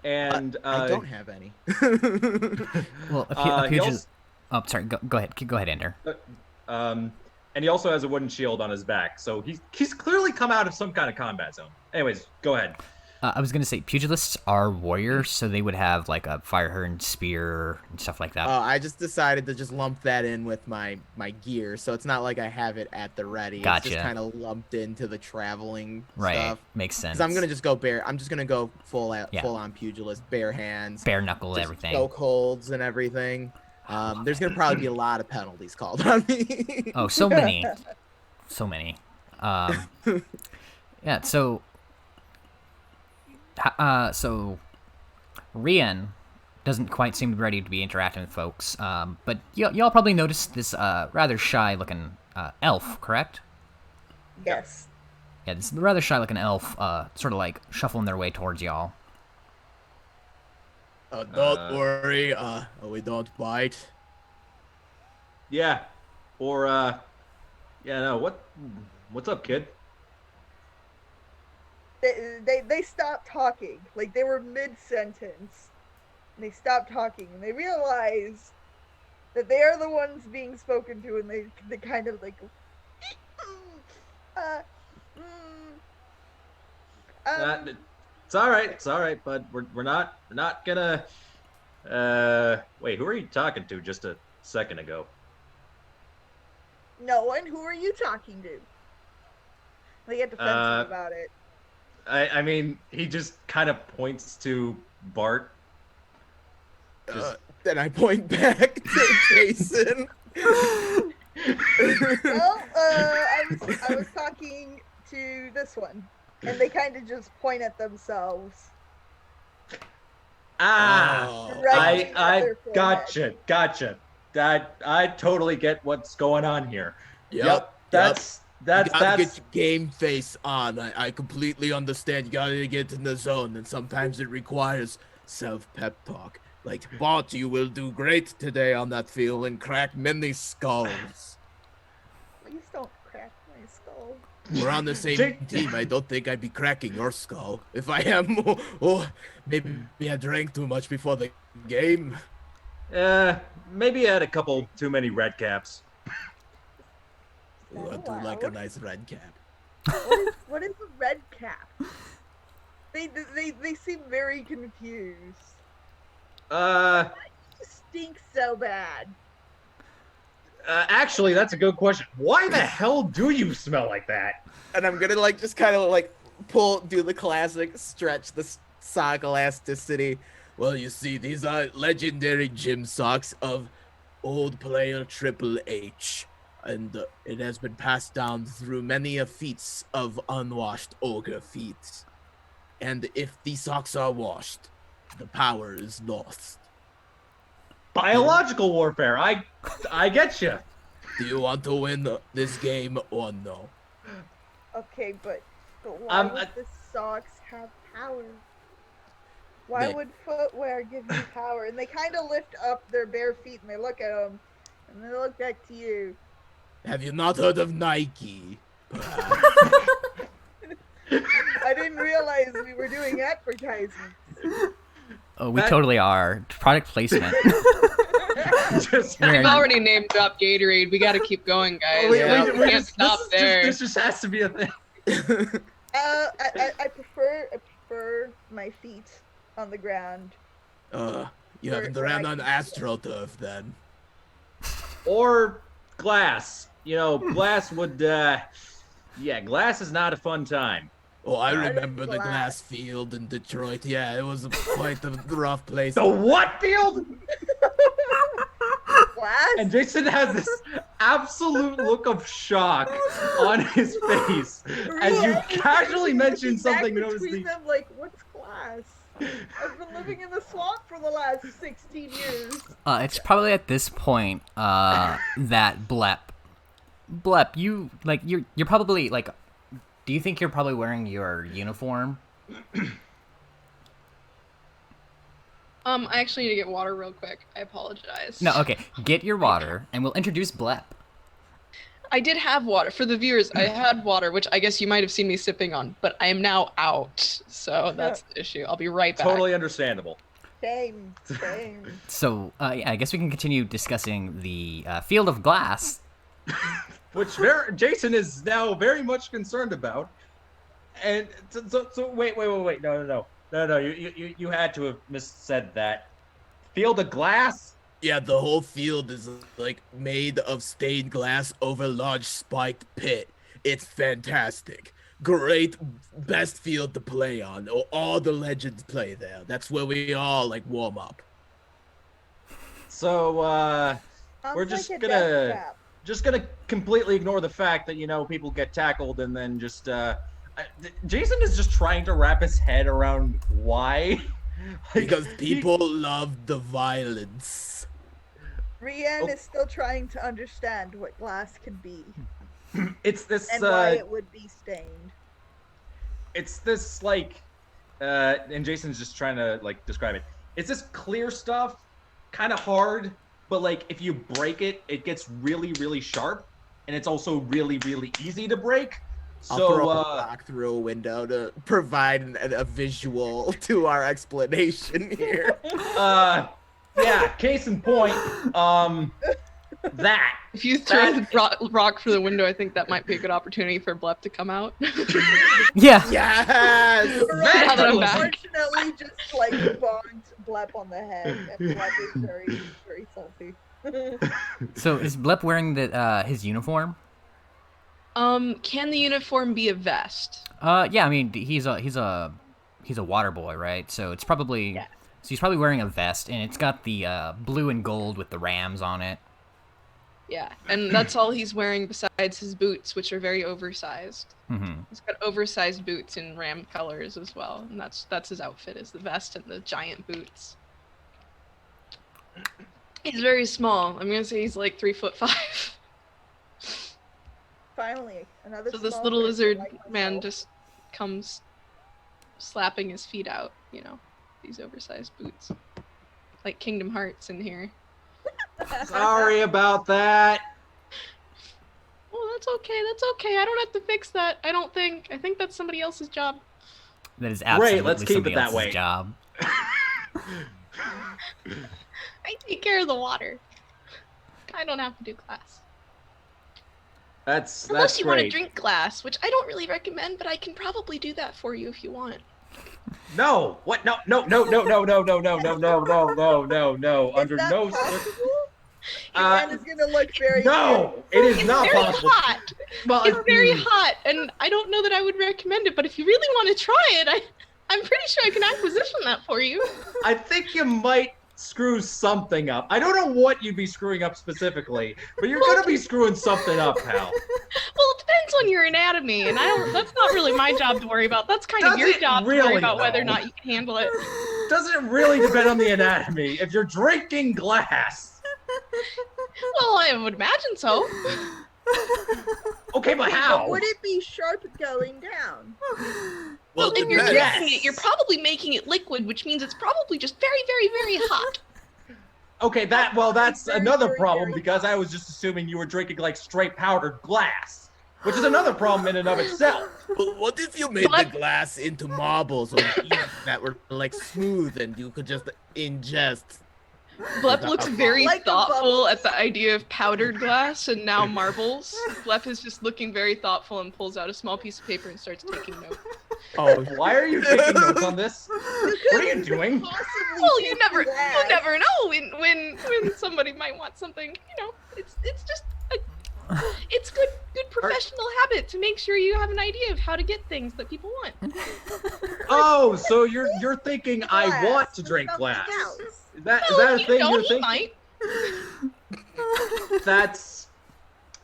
And
I don't have any.
well, oh, sorry. Go ahead. Go ahead, Ender.
And he also has a wooden shield on his back, so he's clearly come out of some kind of combat zone. Anyways, go ahead.
I was gonna say pugilists are warriors, so they would have like a fire and spear and stuff like that.
I just decided to just lump that in with my gear, so it's not like I have it at the ready.
Gotcha.
It's just kind of lumped into the traveling
Right,
stuff.
makes sense.
Because I'm gonna just go bare. I'm just gonna go full
Yeah.
on pugilist, bare hands,
bare knuckle
just
everything.
choke holds and everything. There's gonna probably be a lot of penalties called on me.
Oh, so many, so many. Yeah. So Rian doesn't quite seem ready to be interacting with folks. But y'all probably noticed this rather shy-looking elf, correct?
Yes.
Yeah, this rather shy-looking elf, sort of like shuffling their way towards y'all.
Don't worry. We don't bite.
Yeah. Or yeah, no, what's up, kid?
They stopped talking. Like they were mid-sentence. And they stopped talking and they realized that they are the ones being spoken to, and they kind of like
It's all right, bud. We're not gonna wait, who are you talking to just a second ago?
no one. Who are you talking to? They get defensive about it.
I mean, he just kind of points to Bart.
Then I point back to Jason.
Well, I was talking to this one, and they kind of just point at themselves.
I
their forehead.
gotcha. I totally get what's going on here.
Yep.
That's
You gotta get your game face on. I completely understand. You gotta get in the zone, and sometimes it requires self-pep talk. Like, Bart, you will do great today on that field and crack many skulls.
Please don't crack my skull.
We're on the same team. I don't think I'd be cracking your skull. If I am, maybe I drank too much before the game.
Maybe I had a couple too many red caps.
Ooh, I do like a nice red cap.
What is a red cap? They seem very confused. Why do you stink so bad?
Actually, that's a good question. Why the hell do you smell like that?
And I'm gonna just kind of do the classic stretch the sock elasticity. Well, you see, these are legendary gym socks of old player Triple H. And it has been passed down through many a feats of unwashed ogre feet. And if these socks are washed, the power is lost.
Biological warfare. I get you.
Do you want to win this game or no?
Okay, but why would the socks have power? Why would footwear give you power? And they kind of lift up their bare feet and they look at them, and they look back to you.
Have you not heard of Nike?
I didn't realize we were doing advertisements.
Oh, we totally are. Product placement.
We've already named drop Gatorade. We got to keep going, guys. We can't stop there.
This just has to be a thing.
I prefer my feet on the ground.
You haven't ran on AstroTurf then.
Or glass. You know, glass would, glass is not a fun time.
Oh, I remember the glass field in Detroit. Yeah, it was quite a rough place.
The what field?
Glass?
And Jason has this absolute look of shock on his face as you casually mention something known as the...
them, like, what's glass? I've been living in the swamp for the last 16 years.
It's probably at this point that Blep, you're probably like, do you think you're probably wearing your uniform?
I actually need to get water real quick. I apologize.
No, okay. Get your water, and we'll introduce Blep.
I did have water. For the viewers, I had water, which I guess you might have seen me sipping on, but I am now out. So that's the issue. I'll be right back.
Totally understandable.
Same.
So, I guess we can continue discussing the field of glass.
Which Jason is now very much concerned about. And so wait. No. You had to have missaid that. Field of glass?
Yeah, the whole field is like made of stained glass over a large spiked pit. It's fantastic. Great, best field to play on. All the legends play there. That's where we all like warm up.
So
Sounds
we're
like a death
just gonna completely ignore the fact that people get tackled and then just Jason is just trying to wrap his head around why.
Because people love the violence.
Rian is still trying to understand what glass can be
It's this
and why it would be stained.
It's this like and Jason's just trying to like describe it. It's this clear stuff, kind of hard, but like if you break it, it gets really, really sharp, and it's also really, really easy to break.
I'll
So
throw a block through a window to provide a visual to our explanation here.
yeah, case in point, that.
If you throw the rock through the window, I think that might be a good opportunity for Blep to come out.
Yeah.
Yes!
Now that I'm back.
Unfortunately, just like bonked Blep on the head, and Blep is very, very salty.
So is Blep wearing his uniform?
Can the uniform be a vest?
Yeah. I mean, he's a water boy, right? So it's probably so he's probably wearing a vest, and it's got the blue and gold with the rams on it.
Yeah, and that's all he's wearing besides his boots, which are very oversized.
Mm-hmm.
He's got oversized boots in ram colors as well, and that's his outfit, is the vest and the giant boots. He's very small. I'm gonna say he's like 3'5".
Finally, another.
So this
small
little
person
lizard
like
man
myself.
just comes slapping his feet out, these oversized boots. Like Kingdom Hearts in here.
Sorry about that.
Oh, that's okay. I don't have to fix that. I don't think. I think that's somebody else's job.
That is absolutely
let's keep
somebody
it that
else's
way.
job.
I take care of the water. I don't have to do glass.
That's
Unless you want to
great.
drink glass, which I don't really recommend, but I can probably do that for you if you want.
No. What? No. Under
Is that
no.
possible? Rian is gonna look very.
No, it is
It's
not
very
possible.
hot.
Well,
It's very hot, and I don't know that I would recommend it, but if you really want to try it, I'm pretty sure I can acquisition that for you.
I think you might screw something up. I don't know what you'd be screwing up specifically, but you're gonna be screwing something up, pal.
Well, it depends on your anatomy, and that's not really my job to worry about. That's kind of
Does
your
it
job to worry
really,
about whether or
though?
not you can handle it.
Doesn't it really depend on the anatomy? If you're drinking glass.
Well, I would imagine so.
Okay, but
But
how?
would it be sharp going down?
Well, if you're
depends.
drinking it, you're probably making it liquid, which means it's probably just very, very, very hot.
Okay, that's
Very,
another
very,
problem
very
because I was just assuming you were drinking like straight powdered glass, which is another problem in and of itself.
But what if you made the
What?
glass into marbles or beads that were like smooth and you could just ingest?
Blep looks very
Like a
thoughtful
bubble.
at the idea of powdered glass and now marbles. Blep is just looking very thoughtful and pulls out a small piece of paper and starts taking notes.
Oh,
Why are you taking notes on this? What are you doing?
Possibly
Well, you
take
never
glass.
know when somebody might want something. It's just it's good professional habit to make sure you have an idea of how to get things that people want.
Oh, so you're thinking I
Glass
want to
or
drink
something
glass?
else.
Is that
Well,
a
you
thing
know,
you're
he
thinking?
might.
That's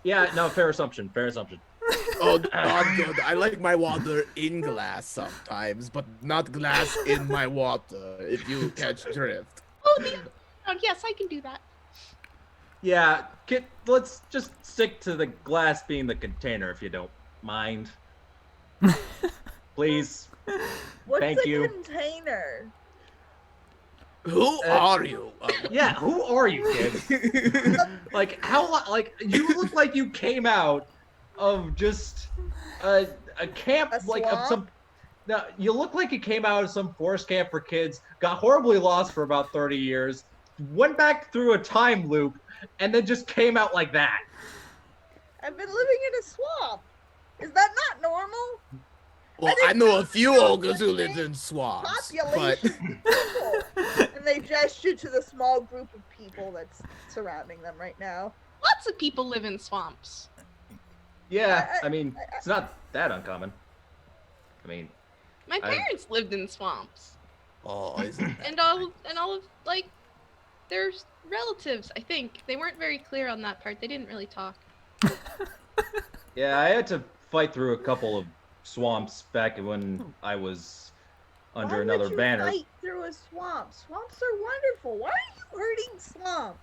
fair assumption.
oh, not good. I like my water in glass sometimes, but not glass in my water. If you catch drift.
Oh, yes, I can do that.
Yeah, let's just stick to the glass being the container if you don't mind. Please.
What's
Thank
a
you.
container?
Who are you?
Yeah, who are you, kid? Like you look like you came out of just a camp,
A
like of
swamp?
some. No, you look like you came out of some forest camp for kids, got horribly lost for about 30 years, went back through a time loop, and then just came out like that.
I've been living in a swamp. Is that not normal?
Well, I know a few ogres who live in swamps, but
Population people. And they gesture to the small group of people that's surrounding them right now.
Lots of people live in swamps.
Yeah, I mean, it's not that uncommon. I mean,
My parents lived in swamps,
oh, isn't that
and all of like their relatives. I think they weren't very clear on that part. They didn't really talk.
yeah, I had to fight through a couple of swamps back when I was under
Why
another
would you
banner.
fight through a swamp? Swamps are wonderful. Why are you hurting swamps?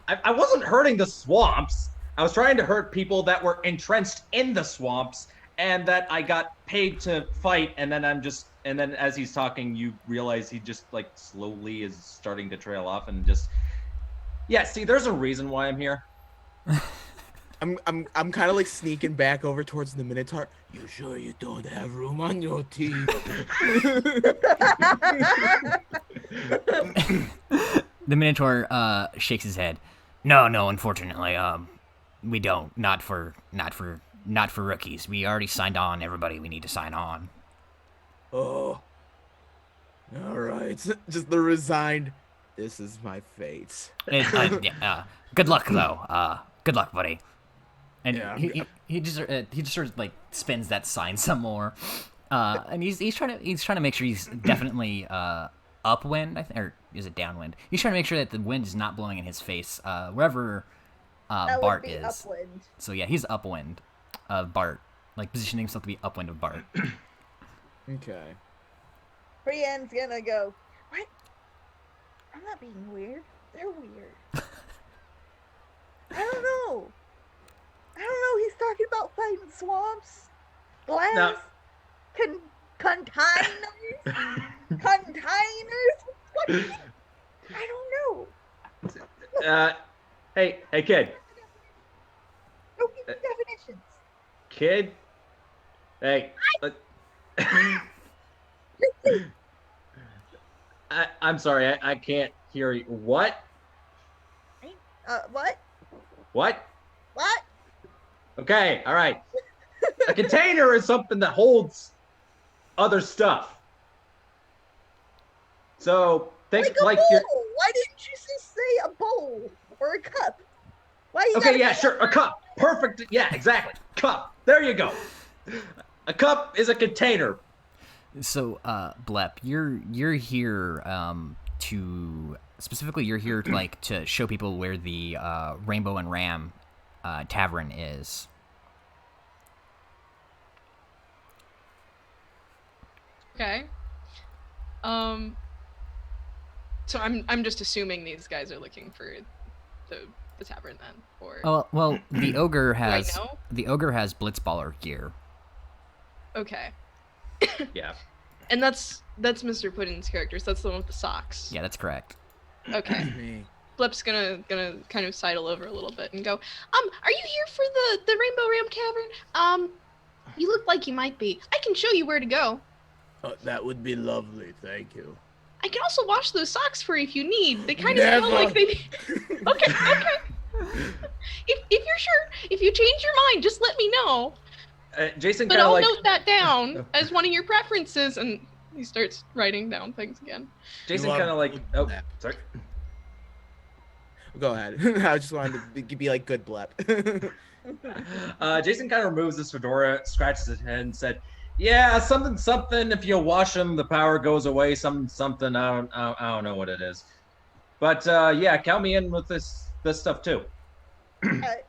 I wasn't hurting the swamps. I was trying to hurt people that were entrenched in the swamps and that I got paid to fight. And then and then as he's talking, you realize he just like slowly is starting to trail off and just, yeah, see, there's a reason why I'm here.
I'm kind of like sneaking back over towards the Minotaur. You sure you don't have room on your team?
The Minotaur shakes his head. No, unfortunately, we don't. Not for rookies. We already signed on everybody we need to sign on.
Oh. All right. Just the resigned. This is my fate.
Good luck though. Good luck, buddy. And
Yeah,
he just sort of like spins that sign some more. And he's trying to make sure he's definitely upwind, or is it downwind? He's trying to make sure that the wind is not blowing in his face wherever
That
Bart
would be
is.
upwind.
So yeah, he's upwind of Bart, like positioning himself to be upwind of Bart.
Okay.
Brienne's gonna go, what? I'm not being weird. They're weird. I don't know. He's talking about fighting swamps. Glass.
Now-
Containers. Containers. What? I don't know.
Hey, kid.
Don't give me definitions.
Kid? Hey. I'm sorry, I can't hear you. What?
What?
What?
What?
Okay, all right. A container is something that holds other stuff. So think
Like a
like
bowl.
you're.
Why didn't you just say a bowl or a cup? Why you
Okay,
gotta
yeah,
say
sure, a cup. Perfect. Yeah, exactly. Cup. There you go. A cup is a container.
So, Blep, you're here to specifically you're here like to show people where the Rainbow and Ram tavern is.
Okay. So I'm just assuming these guys are looking for the tavern then, or
Oh well, the ogre
do I
has
know?
Blitzballer gear.
Okay.
Yeah.
And that's Mr. Puddin's character, so that's the one with the socks.
Yeah, that's correct.
Okay.
Me.
Blip's gonna kind of sidle over a little bit and go, are you here for the Rainbow Ram Tavern? You look like you might be. I can show you where to go.
Oh, that would be lovely. Thank you.
I can also wash those socks for you if you need. They kind of smell like they need. Okay. If you're sure, if you change your mind, just let me know.
Jason
But
kind of
I'll
like.
note that down as one of your preferences, and he starts writing down things again.
Jason
love
kind of like.
good
Oh,
blep.
sorry.
Go ahead. I just wanted to be like good blep.
Jason kind of removes his fedora, scratches his head, and said, "Yeah, something. If you wash them, the power goes away. Something. I don't know what it is, but yeah, count me in with this stuff too."
I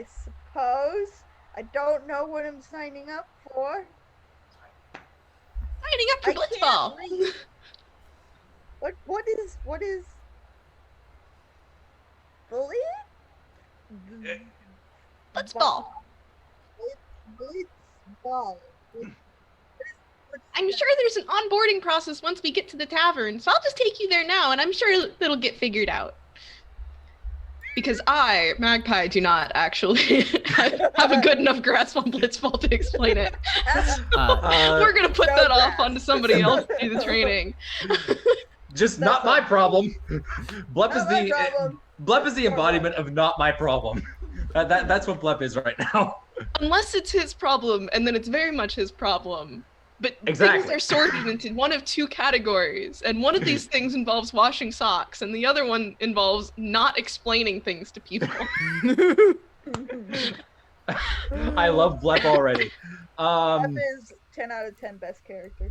suppose. I don't know what I'm signing up for.
Signing up for
I can't
Blitzball.
read. What is bully?
Blitzball.
Blitzball.
I'm sure there's an onboarding process once we get to the tavern, so I'll just take you there now, and I'm sure it'll get figured out. Because I, Magpie, do not actually have a good enough grasp on Blitzball to explain it. We're gonna put
no
that off
grasp.
onto somebody else to do the training.
Just
That's
not my
all.
problem. Blep is
Not my
the
problem.
Blep is the embodiment of not my problem. That's what Blep is right now.
Unless it's his problem, and then it's very much his problem. But
Exactly.
things are sorted into one of two categories, and one of these things involves washing socks, and the other one involves not explaining things to people.
I love Blep already.
Blep is 10 out of 10 best character.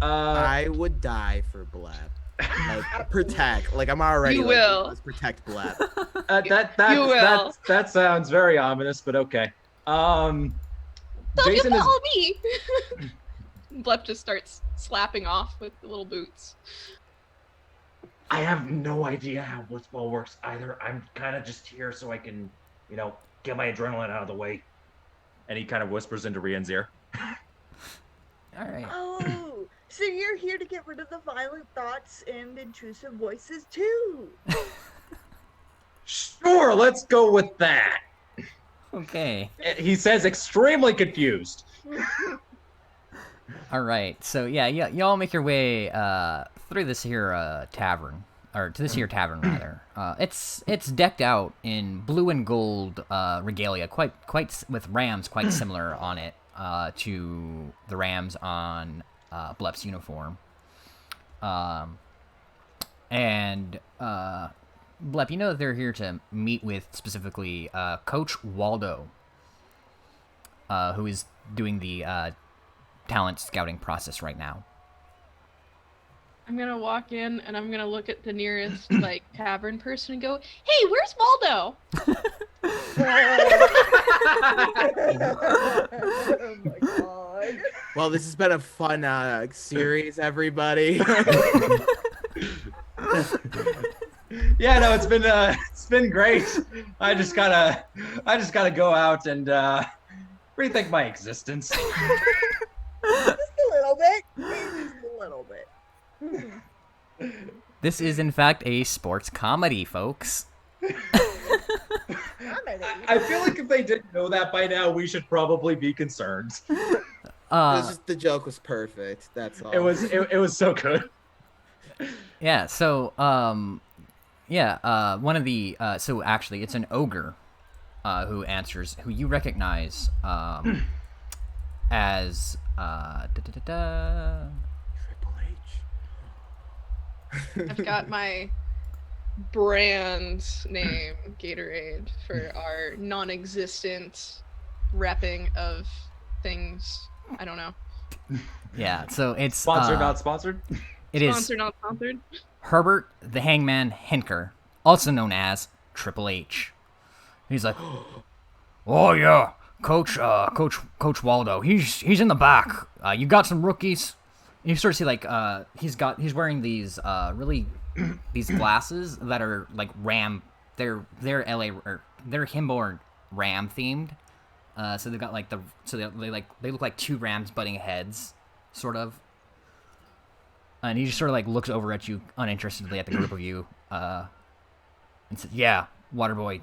I would die for Blab. Like, protect. Like, I'm already
You
like,
will.
let's protect Blab.
You will.
That sounds very ominous, but okay.
Don't
Jason
you
is
follow me? Blep just starts slapping off with the little boots.
I have no idea how blitzball works either. I'm kind of just here so I can, get my adrenaline out of the way. And he kind of whispers into Rian's ear.
All right.
Oh, so you're here to get rid of the violent thoughts and intrusive voices too.
Sure, let's go with that.
Okay.
He says extremely confused.
All right. So yeah, y'all make your way through this here tavern, or to this here tavern rather. It's decked out in blue and gold regalia, quite with rams quite similar on it to the rams on Blep's uniform. And Blep, you know that they're here to meet with specifically Coach Waldo, who is doing the talent scouting process right now.
I'm gonna walk in and I'm gonna look at the nearest like tavern person and go, "Hey, where's Waldo?"
Oh my god.
Well, this has been a fun series, everybody.
Yeah, no, it's been great. I just gotta go out and rethink my existence.
Just a little bit. Just a little bit.
This is in fact a sports comedy, folks.
I feel like if they didn't know that by now, we should probably be concerned.
The joke was perfect. That's all.
It was so good.
Yeah. So one of the so actually it's an ogre who answers, who you recognize as
Triple H.
I've got my brand name, Gatorade, for our non-existent repping of things. I don't know.
Yeah. So it's
Sponsored, not sponsored.
It is
Sponsored, not sponsored.
Herbert the Hangman Henker, also known as Triple H. He's like, oh yeah, Coach Waldo. He's in the back. You got some rookies. You sort of see like he's wearing these really these glasses that are like Ram. They're LA or they're Himbo Ram themed. So they've got like they look like two Rams butting heads, sort of. And he just sort of like looks over at you uninterestedly at the group of you, and says, "Yeah, Waterboy,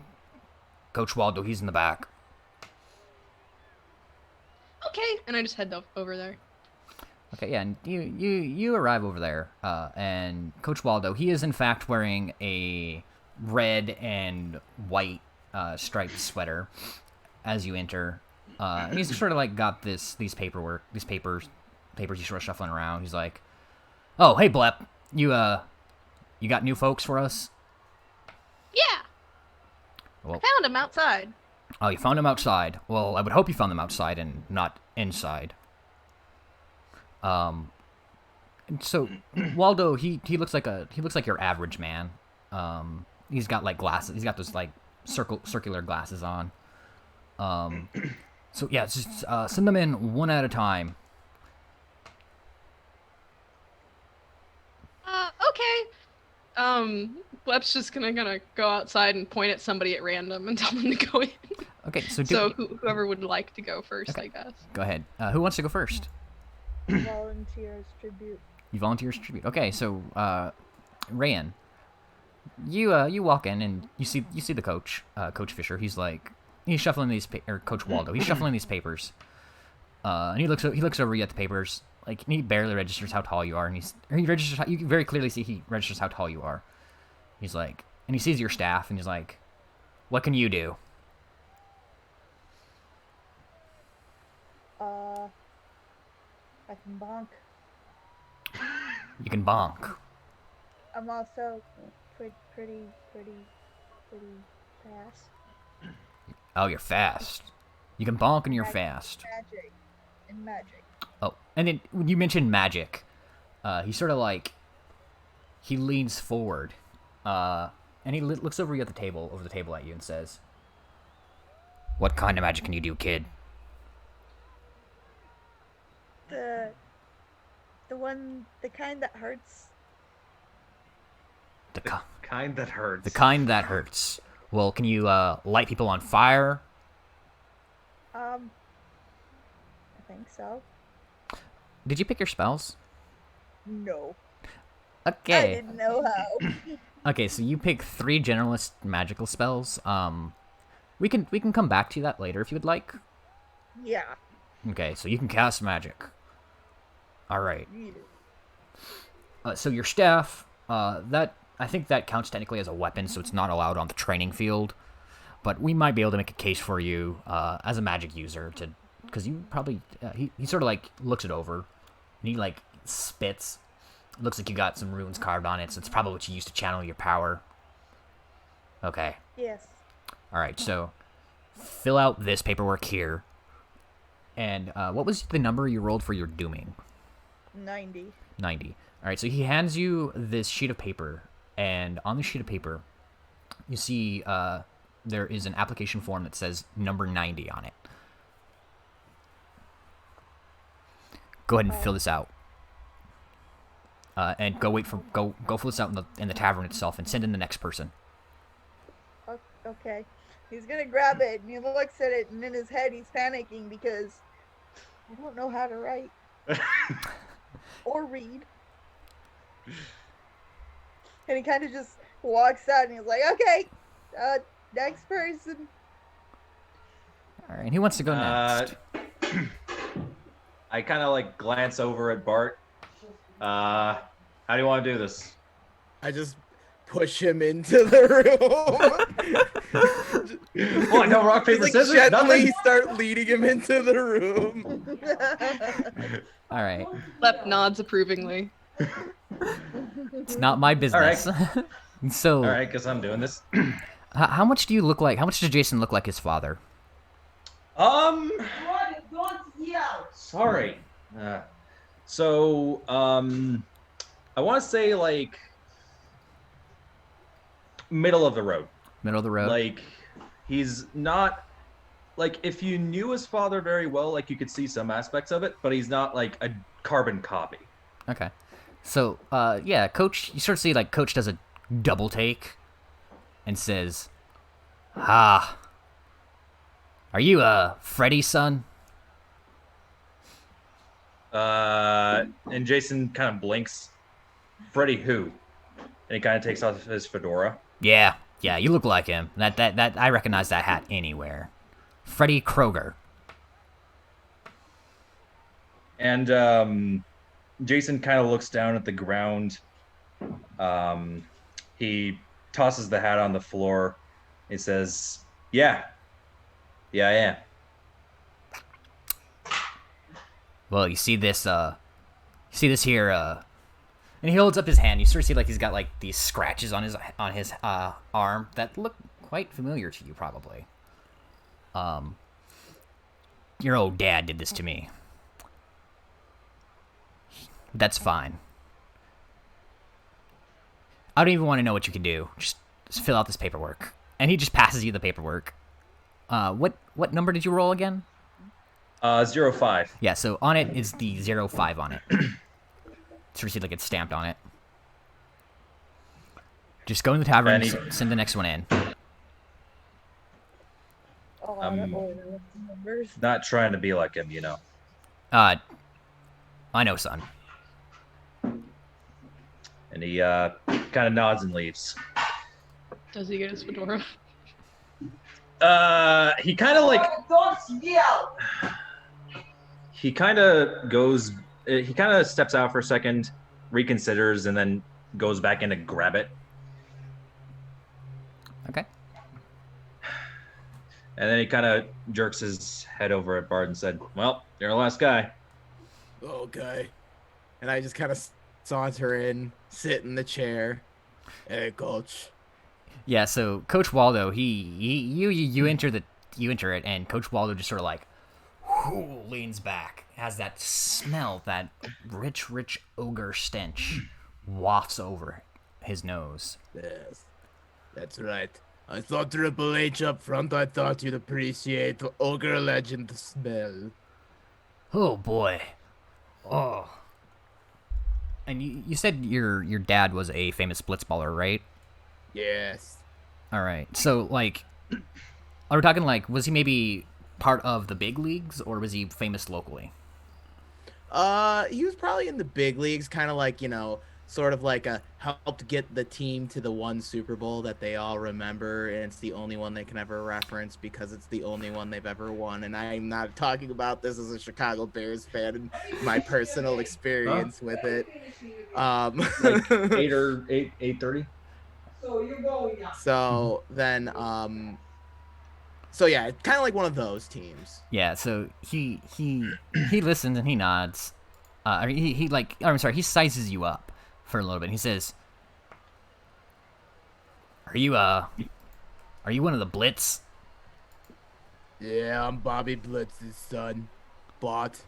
Coach Waldo, he's in the back."
Okay, and I just head over there.
Okay, yeah, and you arrive over there, and Coach Waldo, he is in fact wearing a red and white striped sweater as you enter. And he's sort of like got these papers he's sort of shuffling around. He's like, "Oh, hey, Blep, you got new folks for us?"
Yeah.
Well,
I found him outside.
Oh, you found them outside. Well, I would hope you found them outside and not inside. And so Waldo, he looks like your average man. He's got like glasses. He's got those like circular glasses on. So yeah, just send them in one at a time.
Okay. Blep's just gonna go outside and point at somebody at random and tell them to go in.
Okay, so
Whoever would like to go first,
Okay.
I guess.
Go ahead. Who wants to go first?
Volunteer as tribute.
You volunteer as tribute. Okay, so Rayan, you walk in and you see the coach, Coach Fisher. He's shuffling these or Coach Waldo. He's shuffling these papers. And he looks over you at the papers. Like, he barely registers how tall you are, and you can very clearly see he registers how tall you are. He's like, and he sees your staff, and he's like, "What can you do?"
I can bonk.
You can bonk.
I'm also pretty fast.
Oh, you're fast. You can bonk and you're
Mag-
fast.
Magic.
Oh, and then when you mentioned magic, he sort of like he leans forward, and he looks over the table at you, and says, "What kind of magic can you do, kid?"
The kind that hurts.
The
Kind that hurts.
The kind that hurts. Well, can you light people on fire?
I think so.
Did you pick your spells?
No.
Okay.
I didn't know how.
Okay, so you pick 3 generalist magical spells. We can come back to that later if you would like.
Yeah.
Okay, so you can cast magic. All right.
Yeah.
So your staff, that I think that counts technically as a weapon, so it's not allowed on the training field. But we might be able to make a case for you as a magic user to, because you probably he sort of like looks it over, and he like spits. Looks like you got some runes carved on it, so it's probably what you use to channel your power. Okay.
Yes.
All right, so fill out this paperwork here. And what was the number you rolled for your dooming?
90.
90. All right, so he hands you this sheet of paper, and on the sheet of paper, you see there is an application form that says number 90 on it. Go ahead and fill this out. And go fill this out in the tavern itself, and send in the next person.
Okay. He's gonna grab it and he looks at it, and in his head he's panicking because I don't know how to write or read. And he kind of just walks out and he's like, "Okay, next person."
All right, and who wants to go next?
I kind of like glance over at Bart. How do you want to do this?
I just push him into the room.
What? No rock paper
Just,
scissors?
gently
Nothing?
start leading him into the room.
All right,
Lep nods approvingly.
it's not my business. So,
All right, guess I'm doing this.
how much do you look like? How much does Jason look like his father?
Don't yell. Sorry. So, I want to say like middle of the road.
Middle of the road.
Like he's not like if you knew his father very well, like you could see some aspects of it, but he's not like a carbon copy.
Okay. So, yeah, Coach, you sort of see like Coach does a double take and says, "Ah, are you Freddy's son?"
And Jason kind of blinks. Freddy who? And he kind of takes off his fedora.
Yeah, you look like him. That I recognize that hat anywhere. Freddy Kroeger.
And Jason kind of looks down at the ground. He tosses the hat on the floor. He says, "Yeah, I am."
Well, you see this here, and he holds up his hand. You sort of see like he's got like these scratches on his arm that look quite familiar to you, probably. Your old dad did this to me. That's fine. I don't even want to know what you can do. Just fill out this paperwork. And he just passes you the paperwork. What number did you roll again?
05.
Yeah, so on it is the 05 on it. Sort of see like it's stamped on it. Just go to the tavern and send the next one in.
Oh, I don't know the numbers.
Not trying to be like him, you know.
I know, son.
And he kind of nods and leaves.
Does he get his fedora?
He kind of like.
Don't yell!
He kind of goes. He kind of steps out for a second, reconsiders, and then goes back in to grab it.
Okay.
And then he kind of jerks his head over at Bard and said, "Well, you're the last guy."
Okay. And I just kind of saunter in, sit in the chair. Hey, coach.
Yeah, so Coach Waldo, you enter it, and Coach Waldo just sort of like leans back, has that smell, that rich ogre stench wafts over his nose.
Yes, that's right. I thought Triple H up front. I thought you'd appreciate the ogre legend smell.
Oh boy, oh. And you said your dad was a famous blitzballer, right?
Yes.
All right, so like, are we talking like, was he maybe part of the big leagues, or was he famous locally?
He was probably in the big leagues, kind of like, sort of like helped get the team to the one Super Bowl that they all remember, and it's the only one they can ever reference because it's the only one they've ever won. And I'm not talking about this as a Chicago Bears fan and my personal experience with it.
Like 8:30.
So then, so yeah, it's kind of like one of those teams.
Yeah, so he listens and he nods. I'm sorry, he sizes you up for a little bit. He says, are you one of the Blitz?"
Yeah, I'm Bobby Blitz's son. Bot.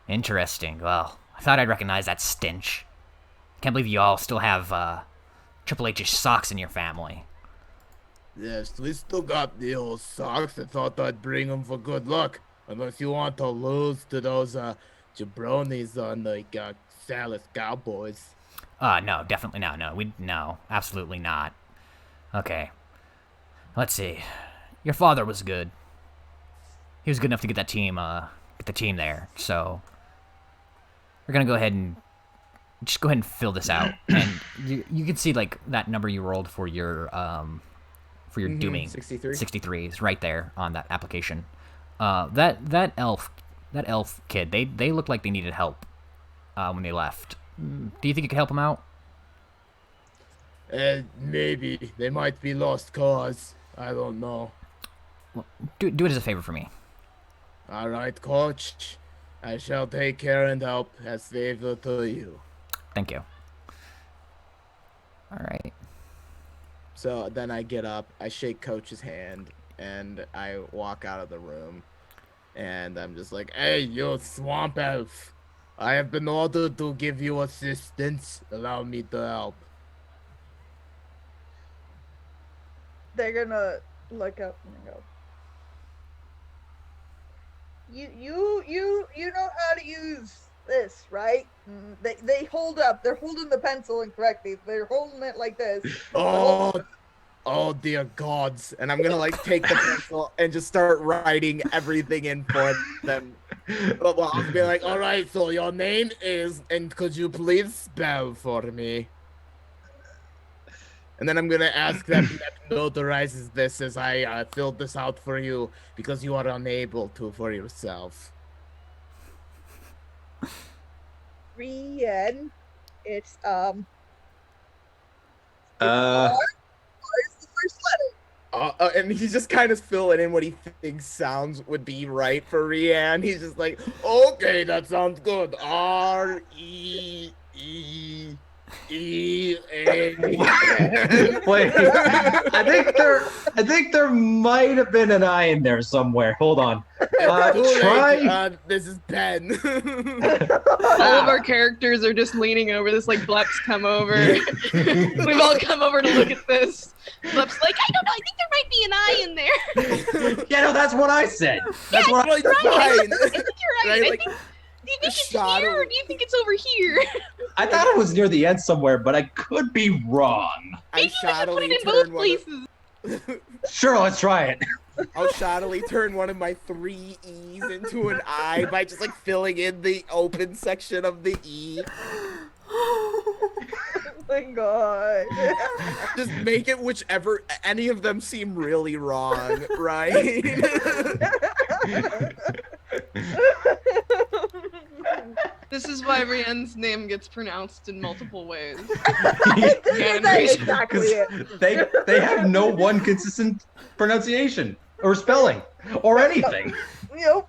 Interesting. Well, I thought I'd recognize that stench. Can't believe you all still have Triple H's socks in your family.
Yes, we still got the old socks. I thought I'd bring them for good luck. Unless you want to lose to those jabronis on like Dallas Cowboys.
No, definitely not. No, absolutely not. Okay. Let's see. Your father was good. He was good enough to get the team there. So we're gonna go ahead and fill this out, and you can see like that number you rolled for your dooming 63 is right there on that application. That elf kid, they looked like they needed help when they left. Do you think you could help them out?
Maybe. They might be lost cause. I don't know.
Well, do it as a favor for me.
All right, coach. I shall take care and help as favor to you.
Thank you. All right.
So then I get up, I shake Coach's hand, and I walk out of the room. And I'm just like, hey, you swamp elf. I have been ordered to give you assistance. Allow me to help.
They're gonna look up and go, you know how to use this, right? They hold up. They're holding the pencil incorrectly. They're holding it like this.
Oh dear gods. And I'm gonna like take the pencil and just start writing everything in for them. Well, I'll be like, all right, so your name is, and could you please spell for me? And then I'm gonna ask them that notarizes this as I filled this out for you because you are unable to for yourself.
Rian, it's R is the first letter.
And he's just kind of filling in what he thinks sounds would be right for Rian. He's just like, okay, that sounds good. R-E-E. E-A.
Wait, I think there might have been an I in there somewhere. Hold on. Try.
This is Ben.
All of our characters are just leaning over this, like Blep's come over. We've all come over to look at this. Blep's like, I don't know, I think there might be an I in there.
Yeah, no, that's what I said. That's what
right.
I think you're right.
Like,
do you think it's here or do you think it's over here?
I thought it was near the end somewhere, but I could be wrong.
Maybe we should put it in both places.
Sure, let's try it.
I'll shoddily turn one of my 3 E's into an I by just like filling in the open section of the E.
Oh my god.
Just make it whichever, any of them seem really wrong, right?
This is why Rian's name gets pronounced in multiple ways.
That's exactly it.
They have no one consistent pronunciation or spelling or anything.
Yep.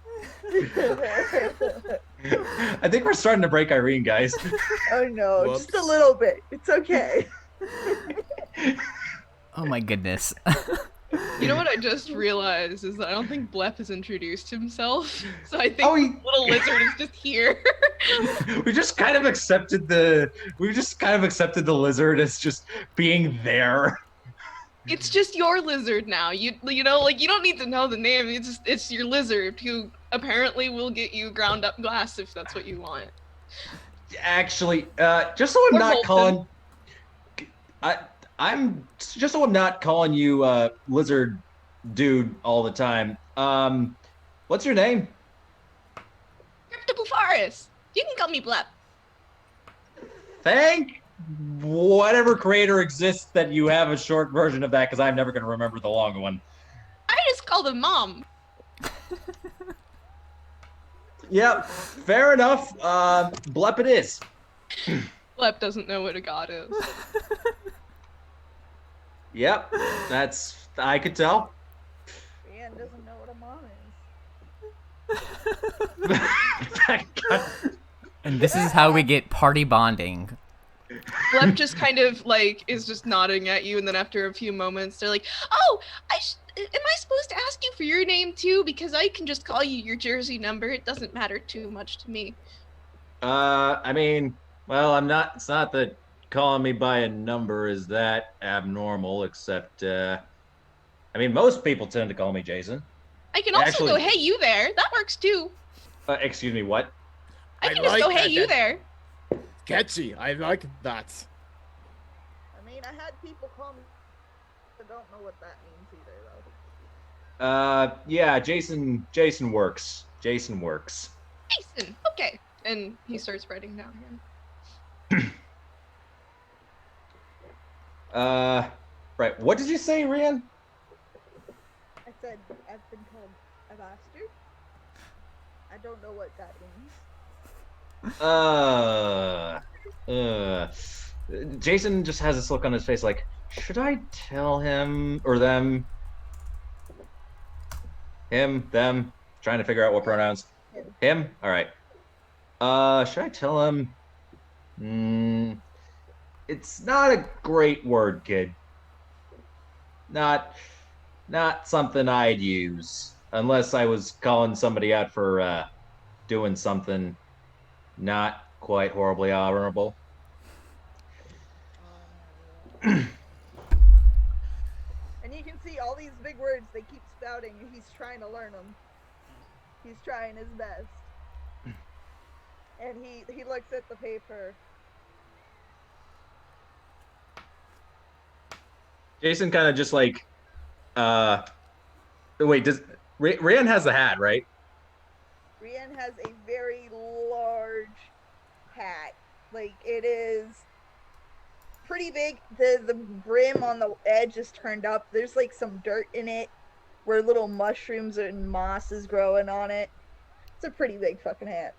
I think we're starting to break Irene, guys.
Oh no,
Whoops.
just a little bit. It's okay.
Oh my goodness.
You know what I just realized is that I don't think Blep has introduced himself, so I think
Oh,
the little lizard is just here.
we just kind of accepted the lizard as just being there.
It's just your lizard now. You know, like you don't need to know the name. It's your lizard who apparently will get you ground up glass if that's what you want.
Actually, just so I'm
Or
not
Holton.
I'm just so I'm not calling you lizard dude all the time. What's your name?
Cryptobufaris. You can call me Blep.
Thank whatever creator exists that you have a short version of that, because I'm never going to remember the long one.
I just called him Mom.
Yep, fair enough. Blep it is.
Blep doesn't know what a god is.
Yep, I could tell.
Brienne doesn't know what a mom is.
And this is how we get party bonding.
Blep just kind of like is just nodding at you, and then after a few moments, they're like, "Oh, am I supposed to ask you for your name too? Because I can just call you your jersey number. It doesn't matter too much to me."
I mean, well, it's not that calling me by a number is that abnormal, except, I mean, most people tend to call me Jason.
I can also
Actually-
go, "Hey, you there." That works too.
Excuse me, what?
I
I
can just
like
go, "Hey,
that.
you there."
Catchy. I like that.
I mean, I had people call me. I don't know what that means either, though.
Yeah, Jason works. Jason works.
Jason. Okay. And he starts writing down again.
Right. What did you say, Rian?
I said I've been called a bastard. I don't know what that means.
Jason just has this look on his face like, should I tell him or them? Him, them, trying to figure out what pronouns. Him? All right. Should I tell him? It's not a great word, kid. Not something I'd use unless I was calling somebody out for doing something not quite horribly honorable.
And you can see all these big words they keep spouting, and he's trying to learn them. He's trying his best. And he looks at the paper.
Jason kind of just like, wait, does Rian has the hat, right?
Brienne has a very large hat. Like, it is pretty big. The brim on the edge is turned up. There's like some dirt in it where little mushrooms and moss is growing on it. It's a pretty big fucking hat.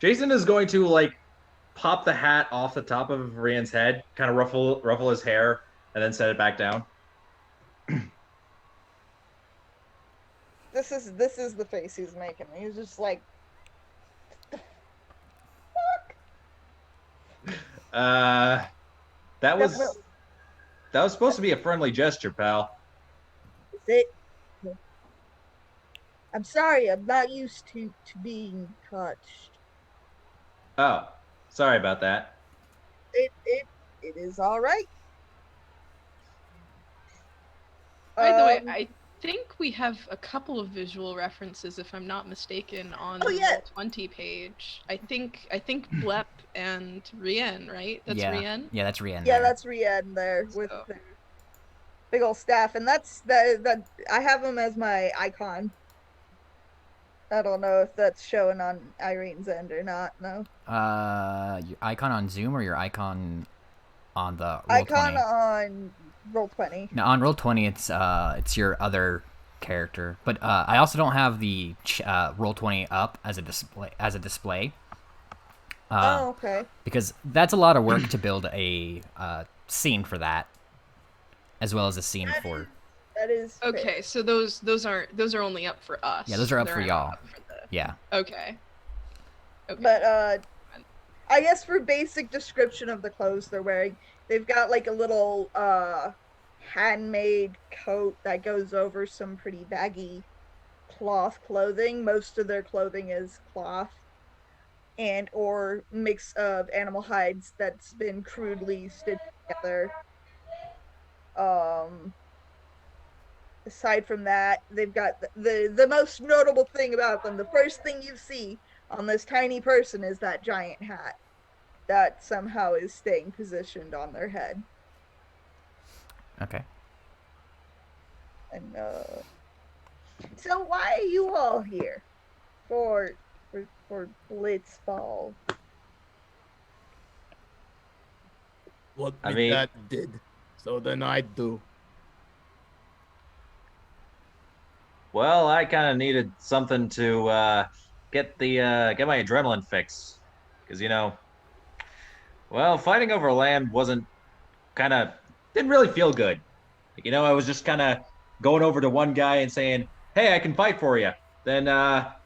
Jason is going to like pop the hat off the top of Rian's head, kind of ruffle his hair, and then set it back down.
This is the face he's making. He's just like,
That was
Definitely.
supposed to be a friendly gesture, pal.
Is it? I'm sorry, I'm not used to being touched.
Oh, sorry about that.
It is all right.
By the way,
Um,
I think we have a couple of visual references, if I'm not mistaken, on
Oh,
the
yeah.
Roll20 page. I think Blep and Rian, right? That's
yeah.
Rian.
Yeah, that's Rian.
yeah,
there.
that's Rian there with
So-
their big old staff, and that's that. I have him as my icon. I don't know if that's showing on Irene's end or not. No,
Your icon on Zoom or your icon on the Roll20?
icon on Roll20.
No, on Roll20, it's your other character. But I also don't have the Roll20 up as a display.
Oh, okay.
Because that's a lot of work to build a scene for that, as well as a scene for.
That is fair.
Okay, so those are only up for us.
Yeah, those are up
They're
for
not
y'all.
up for the-
Yeah.
Okay. Okay.
But I guess for basic description of the clothes they're wearing, they've got like a little handmade coat that goes over some pretty baggy cloth clothing. Most of their clothing is cloth and or mix of animal hides that's been crudely stitched together. Um Aside from that, they've got the most notable thing about them. The first thing you see on this tiny person is that giant hat that somehow is staying positioned on their head.
Okay.
And so why are you all here for Blitzball?
What
I
my
mean-
dad did. So then I do.
Well, I kind of needed something to get my adrenaline fix, because well, fighting over land wasn't didn't really feel good. I was just kind of going over to one guy and saying, "Hey, I can fight for you." Then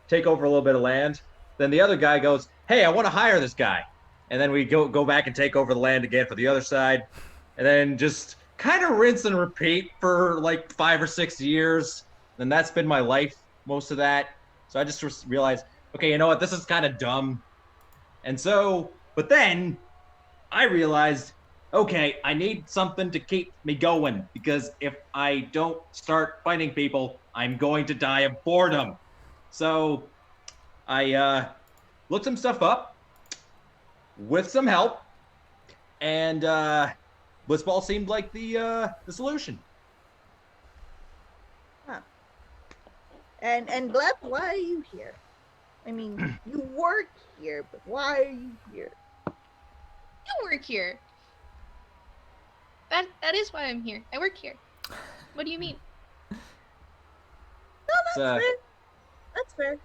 take over a little bit of land. Then the other guy goes, "Hey, I want to hire this guy." And then we go back and take over the land again for the other side, and then just kind of rinse and repeat for like 5 or 6 years. And that's been my life, most of that. So I just realized, okay, you know what? This is kind of dumb. And so, but then I realized, okay, I need something to keep me going, because if I don't start fighting people, I'm going to die of boredom. So I looked some stuff up with some help, and Blitzball seemed like the solution.
And Gleb, why are you here? I mean, you work here, but why are you here?
You work here. That is why I'm here. I work here. What do you mean?
No, that's fair. That's fair.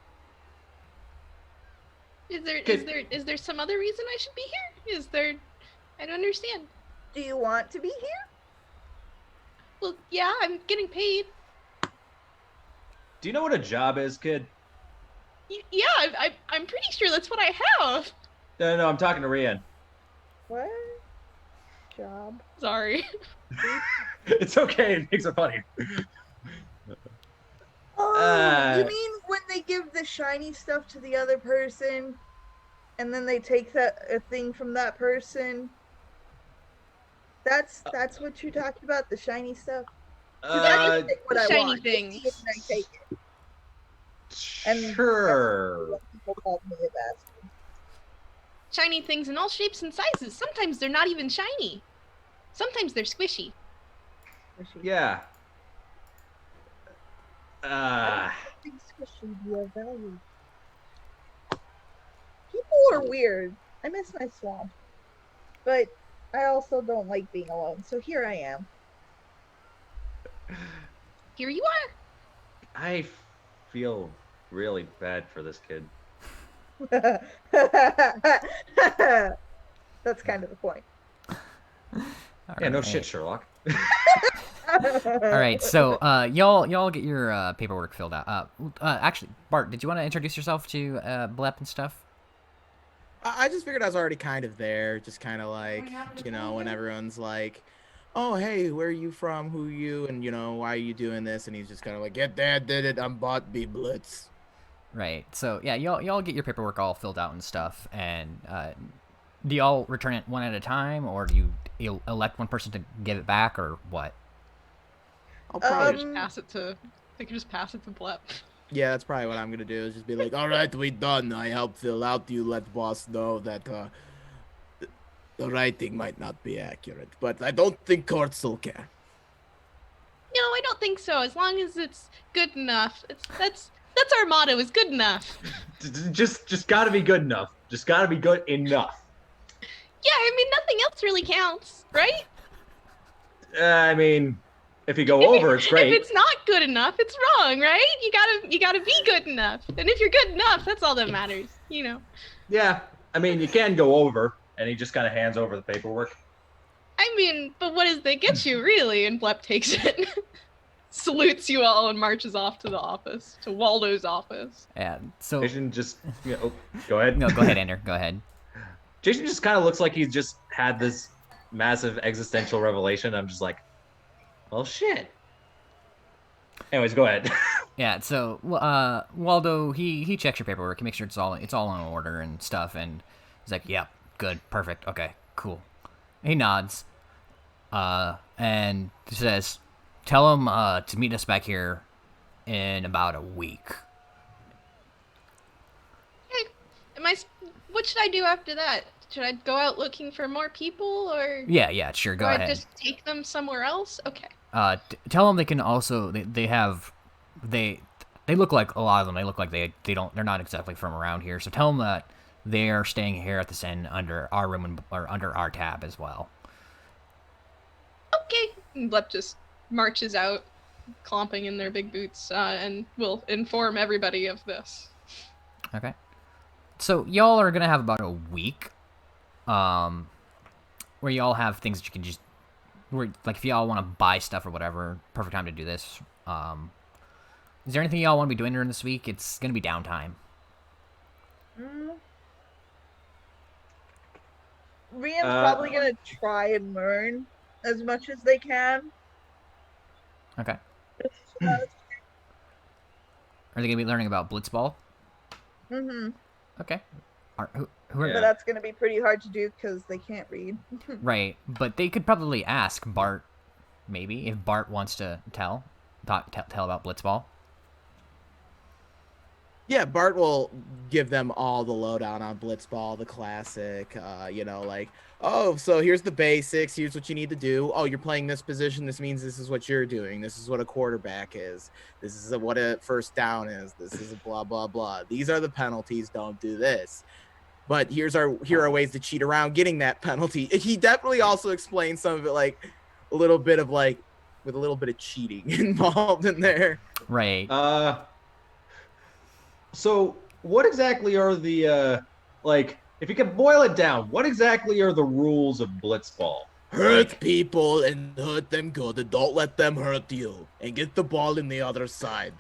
Is there some other reason I should be here? Is there? I don't understand.
Do you want to be here?
Well, yeah, I'm getting paid.
Do you know what a job is, kid?
Yeah, I'm pretty sure that's what I have.
No, I'm talking to Rian.
What? Job.
Sorry.
It's okay. It makes it funny.
Oh, you mean when they give the shiny stuff to the other person, and then they take a thing from that person? That's what you're talking about, the shiny stuff. 'Cause I take what I
shiny
want.
thing.
You see it and I take it. And
Sure.
people call me a bastard.
Shiny things in all shapes and sizes. Sometimes they're not even shiny. Sometimes they're squishy.
Yeah.
I think squishy be of value. People are weird. I miss my swamp. But I also don't like being alone, so here I am.
Here you are.
I feel really bad for this kid.
That's kind of the point.
Yeah, no shit, Sherlock.
All right, so y'all get your paperwork filled out. Actually, Bart, did you want to introduce yourself to Blep and stuff?
I just figured I was already kind of there, just kind of like, when everyone's like, oh, hey, where are you from? Who are you? And, why are you doing this? And he's just kind of like, your dad did it. I'm bought B Blitz.
Right. So yeah, y'all get your paperwork all filled out and stuff. And do y'all return it one at a time, or do you elect one person to give it back, or what?
I'll probably
Just pass it to. They can just pass it to Blep.
Yeah, that's probably what I'm gonna do. Is just be like, all right, we done. I helped fill out. You let boss know that the writing might not be accurate, but I don't think courts will care.
No, I don't think so. As long as it's good enough. That's our motto. Is good enough.
Just gotta be good enough. Just gotta be good enough.
Yeah, I mean nothing else really counts, right?
I mean, if you go over, it's great.
If it's not good enough, it's wrong, right? You gotta be good enough. And if you're good enough, that's all that matters,
Yeah, I mean, you can go over, and he just kind of hands over the paperwork.
I mean, but what does they get you, really? And Blep takes it. salutes you all and marches off to the office, to Waldo's office.
Yeah. So
Jason just go ahead.
no, go ahead, Ender. Go ahead.
Jason just kind of looks like he's just had this massive existential revelation. I'm just like, well, shit. Anyways, go ahead.
Yeah, so Waldo he checks your paperwork, he makes sure it's all in order and stuff, and he's like, "Yep, good, perfect, okay, cool." He nods, and says, "Tell him to meet us back here in about a week."
Hey, what should I do after that? Should I go out looking for more people, or
Yeah, sure, go
do
ahead.
I just take them somewhere else? Okay.
Tell them they can also they look like a lot of them. They look like they're not exactly from around here. So tell them that they are staying here at this inn under our room or under our tab as well.
Okay. And Blep just marches out, clomping in their big boots, and will inform everybody of this.
Okay. So y'all are gonna have about a week, where y'all have things that you can just, like if y'all want to buy stuff or whatever, perfect time to do this. Is there anything y'all want to be doing during this week? It's gonna be downtime.
Rian's probably gonna try and learn as much as they can.
Okay. Are they gonna be learning about Blitzball? Okay. Who are
Yeah.
But that's gonna be pretty hard to do because they can't read.
right? But they could probably ask Bart, maybe if Bart wants to tell about Blitzball.
Yeah, Bart will give them all the lowdown on Blitzball, the classic. Like, oh, so here's the basics. Here's what you need to do. Oh, you're playing this position. This means this is what you're doing. This is what a quarterback is. This is what a first down is. This is a blah, blah, blah. These are the penalties. Don't do this. But here are ways to cheat around getting that penalty. He definitely also explains some of it, like a little bit of with a little bit of cheating involved in there.
Right.
So what exactly are the if you can boil it down, what exactly are the rules of Blitzball?
Hurt people and hurt them good, and don't let them hurt you. And get the ball in the other side.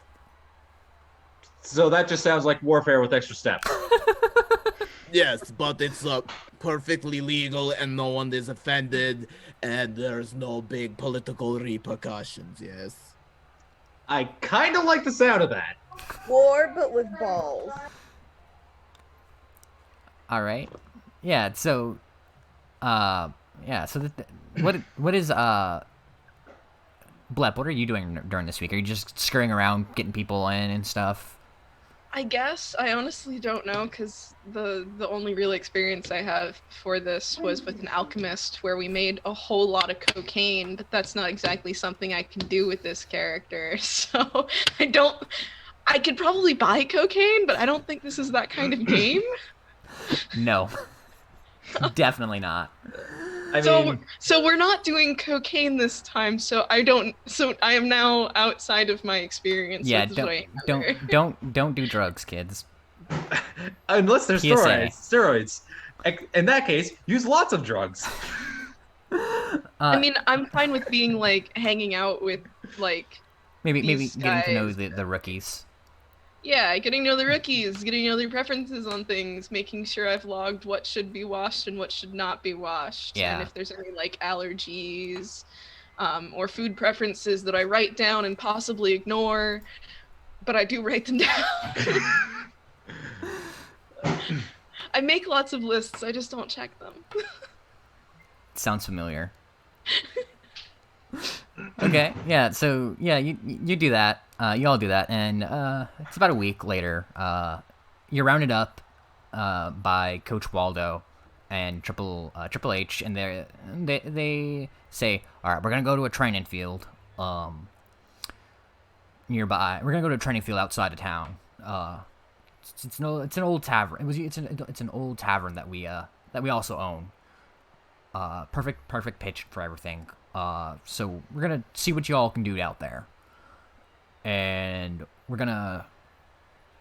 So that just sounds like warfare with extra steps.
Yes, but it's perfectly legal and no one is offended and there's no big political repercussions, yes.
I kind of like the sound of that.
War, but with balls.
All right. Yeah. So, what is Blep? What are you doing during this week? Are you just scurrying around, getting people in and stuff?
I guess I honestly don't know, because the only real experience I have for this was with an alchemist, where we made a whole lot of cocaine, but that's not exactly something I can do with this character. So I could probably buy cocaine, but I don't think this is that kind of game.
No, definitely not.
So we're not doing cocaine this time. So I am now outside of my experience.
Yeah,
with
don't do drugs, kids.
Unless there's
PSA.
steroids. In that case, use lots of drugs.
I mean, I'm fine with being hanging out with
maybe
these
getting to know
guys.
the rookies.
Yeah, getting to know the rookies, getting to know their preferences on things, making sure I've logged what should be washed and what should not be washed.
Yeah.
And if there's any allergies or food preferences that I write down and possibly ignore, but I do write them down. I make lots of lists, I just don't check them.
Sounds familiar. Okay, yeah, so yeah, you do that. You all do that, and it's about a week later. You're rounded up by Coach Waldo and Triple H, and they say, "All right, we're gonna go to a training field nearby. We're gonna go to a training field outside of town. It's an old tavern. It's an old tavern that we also own. Perfect pitch for everything. So we're gonna see what y'all can do out there, and we're gonna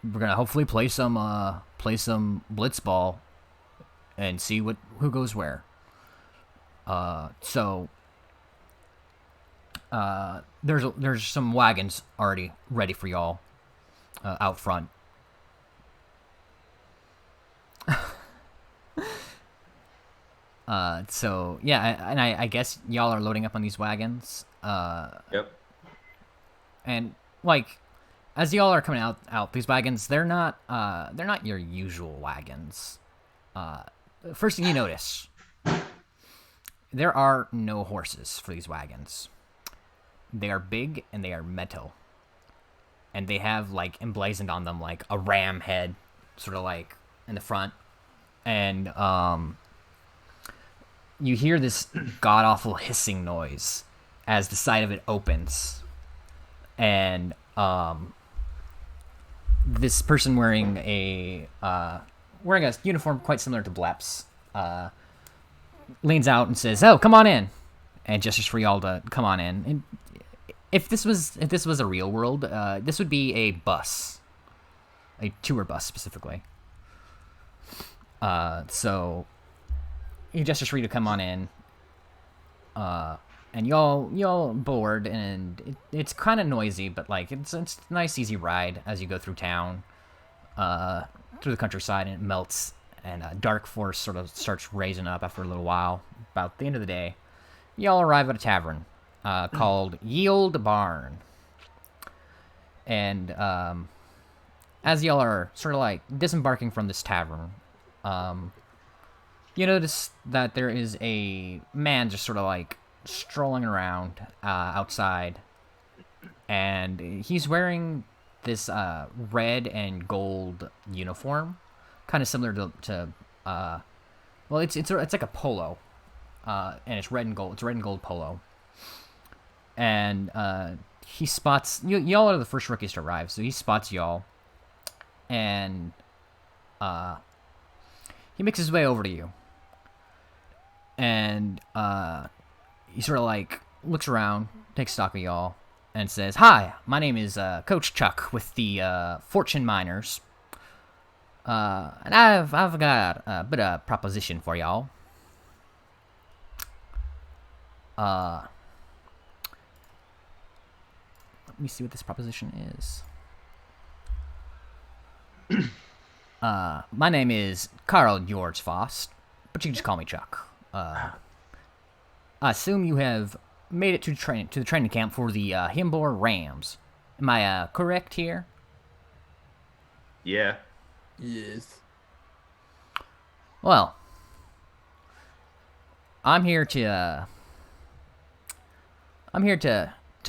hopefully play some blitzball and see who goes where. So there's some wagons already ready for y'all out front. So yeah, I guess y'all are loading up on these wagons.
Yep.
And like, as y'all are coming out these wagons, they're not your usual wagons. First thing you notice, there are no horses for these wagons. They are big and they are metal, and they have like emblazoned on them like a ram head, sort of like in the front, and you hear this god awful hissing noise as the side of it opens, and this person wearing a uniform quite similar to Blep's leans out and says, "Oh, come on in," and gestures for y'all to come on in. And if this was a real world, this would be a bus, a tour bus specifically. So he gestures for you to come on in. And y'all board, and it's kind of noisy, but like it's a nice easy ride as you go through town, through the countryside, and it melts, and dark forest sort of starts raising up after a little while. About the end of the day, y'all arrive at a tavern called Yield Barn, and as y'all are sort of like disembarking from this tavern, you notice that there is a man just sort of like strolling around outside, and he's wearing this red and gold uniform, kind of similar to well, it's like a polo, and it's red and gold. It's a red and gold polo, and he spots y'all are the first rookies to arrive, so he spots y'all, and he makes his way over to you, and he sort of like looks around, takes stock of y'all, and says, "Hi, my name is Coach Chuck with the Fortune Miners, and I've got a bit of proposition for y'all. Let me see what this proposition is. My name is Carl George Faust, but you can just call me Chuck. I assume you have made it to the training camp for the Himbor Rams. Am I correct here?"
Yeah.
Yes.
Well, I'm here to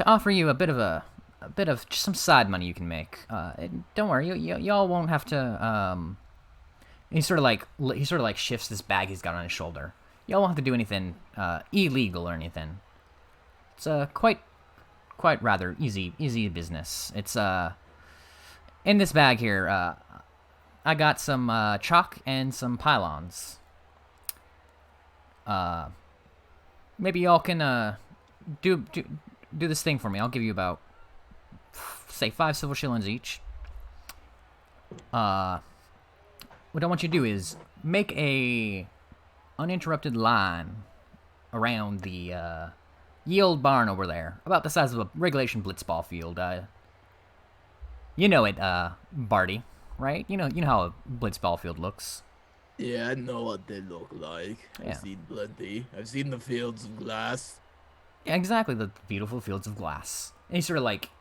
offer you a bit of just some side money you can make. Don't worry, y'all won't have to. He sort of like shifts this bag he's got on his shoulder. Y'all won't have to do anything illegal or anything. It's quite rather easy business. It's in this bag here. I got some chalk and some pylons. Maybe y'all can do this thing for me. I'll give you about, say, 5 silver shillings each. What I want you to do is make a uninterrupted line around the Yield Barn over there, about the size of a regulation blitzball field. You know it, Barty, right? You know how a blitzball field looks.
Yeah, I know what they look like.
Yeah.
I've seen plenty. I've seen the fields of glass.
Yeah, exactly, the beautiful fields of glass. And he sort of like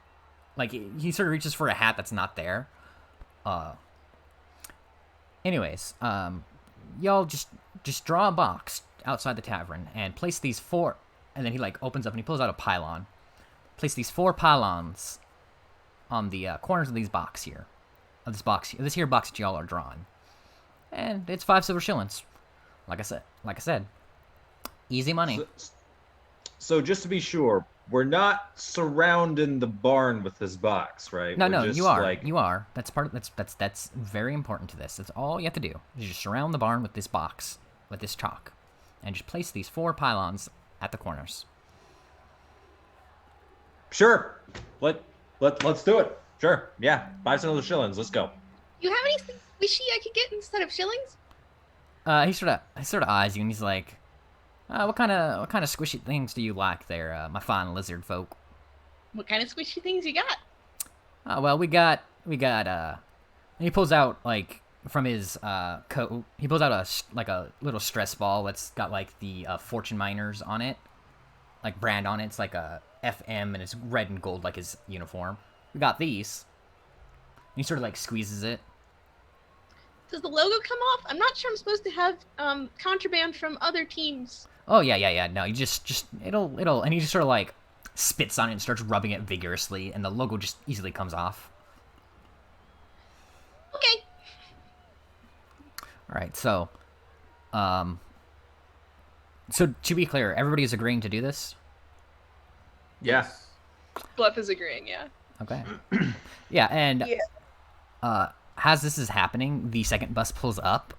he sort of reaches for a hat that's not there. Anyways, y'all just draw a box outside the tavern and place these 4, and then he like opens up and he pulls out a pylon. Place these 4 pylons on the corners of this box here that y'all are drawing, and it's 5 silver shillings. Like I said, easy money.
So just to be sure, we're not surrounding the barn with this box, right?
No,
We're just,
you are.
like...
You are. That's that's very important to this. That's all you have to do. You just surround the barn with this box, with this chalk, and just place these 4 pylons at the corners.
Sure. Let's do it. Sure. Yeah. 5 silver shillings. Let's go.
You have anything squishy I could get instead of shillings?
He sort of eyes you and he's like, What kind of squishy things do you like there, my fine lizard folk?
What kind of squishy things you got?
Well, we got. And he pulls out like from his coat. He pulls out a little stress ball that's got like the Fortune Miners on it, like brand on it. It's like a FM and it's red and gold like his uniform. We got these. And he sort of like squeezes it.
Does the logo come off? I'm not sure I'm supposed to have contraband from other teams.
Oh yeah. No, you just it'll and he just sort of like spits on it and starts rubbing it vigorously, and the logo just easily comes off.
Okay.
All right, so to be clear, everybody is agreeing to do this.
Yeah.
Bluff is agreeing, yeah.
Okay. Yeah, and as this is happening, the second bus pulls up,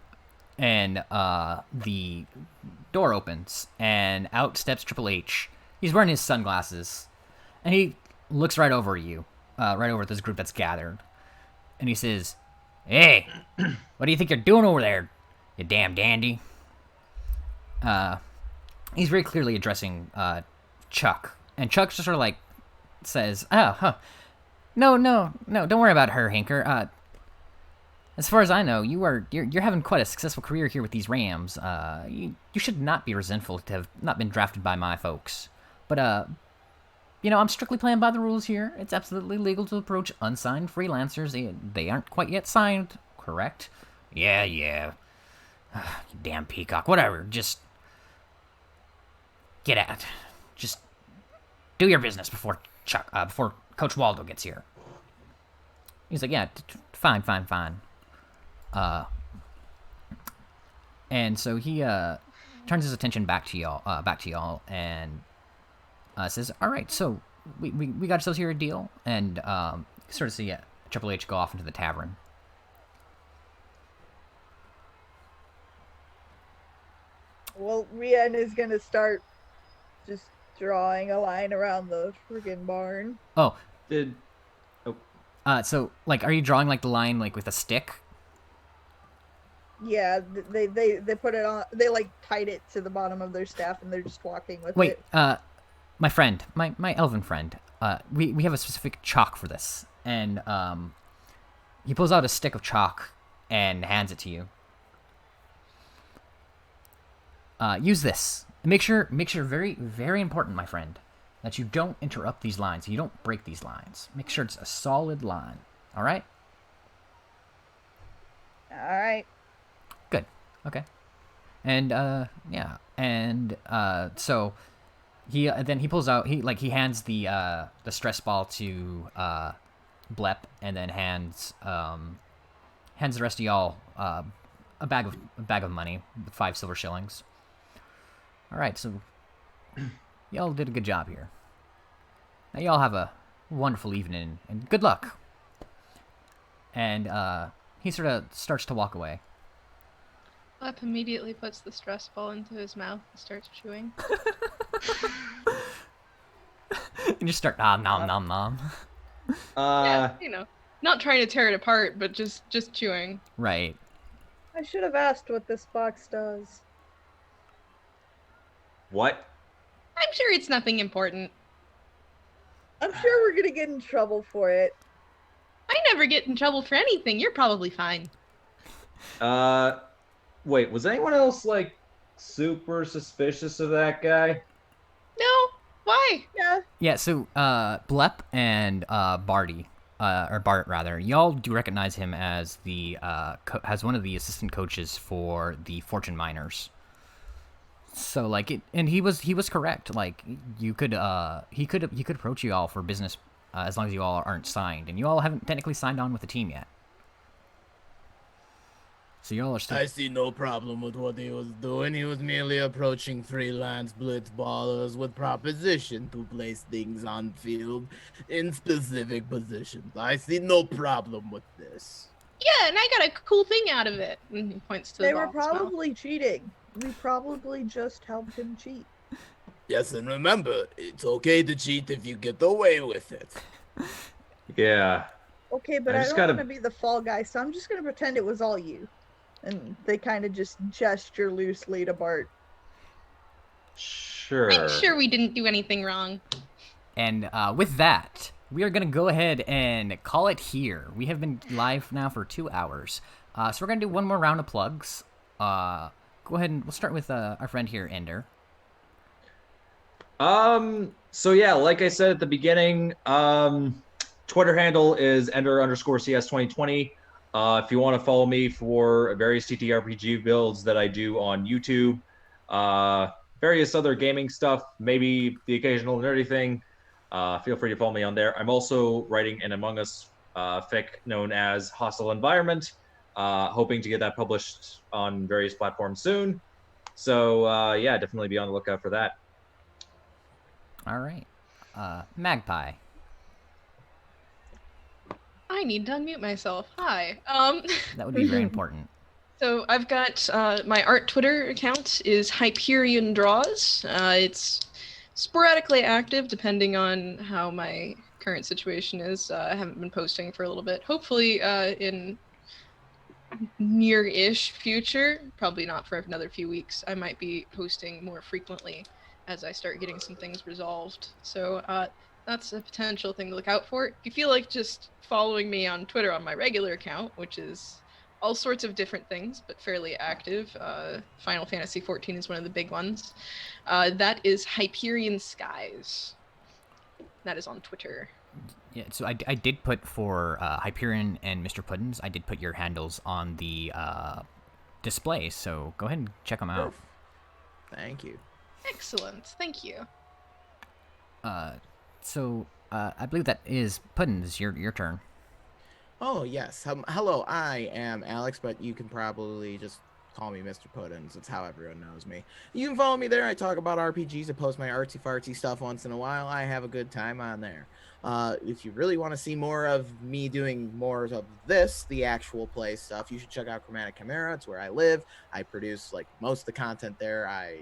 and the door opens, and out steps Triple H. He's wearing his sunglasses, and he looks right over you, right over at this group that's gathered, and he says, "Hey, what do you think you're doing over there, you damn dandy?" He's very clearly addressing Chuck, and Chuck just sort of like says, "Oh, huh. No, don't worry about her, Hinker. As far as I know, you're having quite a successful career here with these Rams. You should not be resentful to have not been drafted by my folks. But I'm strictly playing by the rules here. It's absolutely legal to approach unsigned freelancers. They aren't quite yet signed, correct? Yeah. You damn peacock. Whatever. Just get out. Just do your business before Coach Waldo gets here." He's like, "Yeah, fine. And so he turns his attention back to y'all, and says, "All right, so we got ourselves here a deal," and sort of see Triple H go off into the tavern.
Well, Rian is gonna start just drawing a line around the friggin' barn.
Oh,
Did
so like, are you drawing like the line like with a stick?
Yeah, they put it on. They like tied it to the bottom of their staff, and they're just walking with
Wait,
it.
my friend, my elven friend, we have a specific chalk for this, and he pulls out a stick of chalk and hands it to you. Use this. Make sure, very, very important, my friend, that you don't interrupt these lines. You don't break these lines. Make sure it's a solid line. All right?
All right.
Good. Okay. And so he pulls out he hands the stress ball to Blep, and then hands the rest of y'all a bag of money with 5 silver shillings. All right, so y'all did a good job here. Now y'all have a wonderful evening and good luck. And he sort of starts to walk away.
Bluff immediately puts the stress ball into his mouth and starts chewing.
You just start nom nom.
Yeah, not trying to tear it apart, but just chewing.
Right.
I should have asked what this box does.
what?
I'm sure it's nothing important.
I'm sure we're gonna get in trouble for it.
I never get in trouble for anything. You're probably fine.
Wait, was anyone else like super suspicious of that guy?
No? Why?
Yeah.
Yeah, so Blep and Barty, or Bart rather, y'all do recognize him as the as one of the assistant coaches for the Fortune Miners. So like and he was correct. Like he could approach you all for business as long as you all aren't signed, and you all haven't technically signed on with the team yet. So y'all are still.
I see no problem with what he was doing. He was merely approaching freelance blitz ballers with proposition to place things on field in specific positions. I see no problem with this.
Yeah, and I got a cool thing out of it. And he points to
They
the
were
ball in his mouth.
probably cheating. We probably just helped him cheat.
Yes, and remember, it's okay to cheat if you get away with it.
Yeah.
Okay, but
I
I
just
don't
gotta-
want to be the fall guy, so I'm just gonna pretend it was all you. And they kind of just gesture loosely to Bart.
Sure.
I'm sure we didn't do anything wrong.
And with that, we are going to go ahead and call it here. We have been live now for 2 hours. So we're going to do one more round of plugs. Go ahead and we'll start with our friend here, Ender.
So yeah, like I said at the beginning, Twitter handle is Ender_CS2020. If you want to follow me for various TTRPG builds that I do on YouTube, various other gaming stuff, maybe the occasional nerdy thing, feel free to follow me on there. I'm also writing an Among Us fic known as Hostile Environment, hoping to get that published on various platforms soon. So yeah, definitely be on the lookout for that.
All right. Magpie.
I need to unmute myself. Hi.
That would be very important.
So I've got my art Twitter account is Hyperion Draws. It's sporadically active depending on how my current situation is. I haven't been posting for a little bit. Hopefully in near-ish future, probably not for another few weeks, I might be posting more frequently as I start getting some things resolved. So that's a potential thing to look out for. If you feel like just following me on Twitter on my regular account, which is all sorts of different things, but fairly active. Final Fantasy XIV is one of the big ones. That is Hyperion Skies. That is on Twitter.
Yeah, so I did put for Hyperion and Mr. Puddins, I did put your handles on the display, so go ahead and check them out.
Thank you.
Excellent, thank you.
So I believe that is Puddins, your turn.
Oh, yes. Hello, I am Alex, but you can probably just call me Mr. Puddins. It's how everyone knows me. You can follow me there. I talk about RPGs. I post my artsy-fartsy stuff once in a while. I have a good time on there. If you really want to see more of me doing more of this, the actual play stuff, you should check out Chromatic Chimera. It's where I live. I produce like most of the content there. I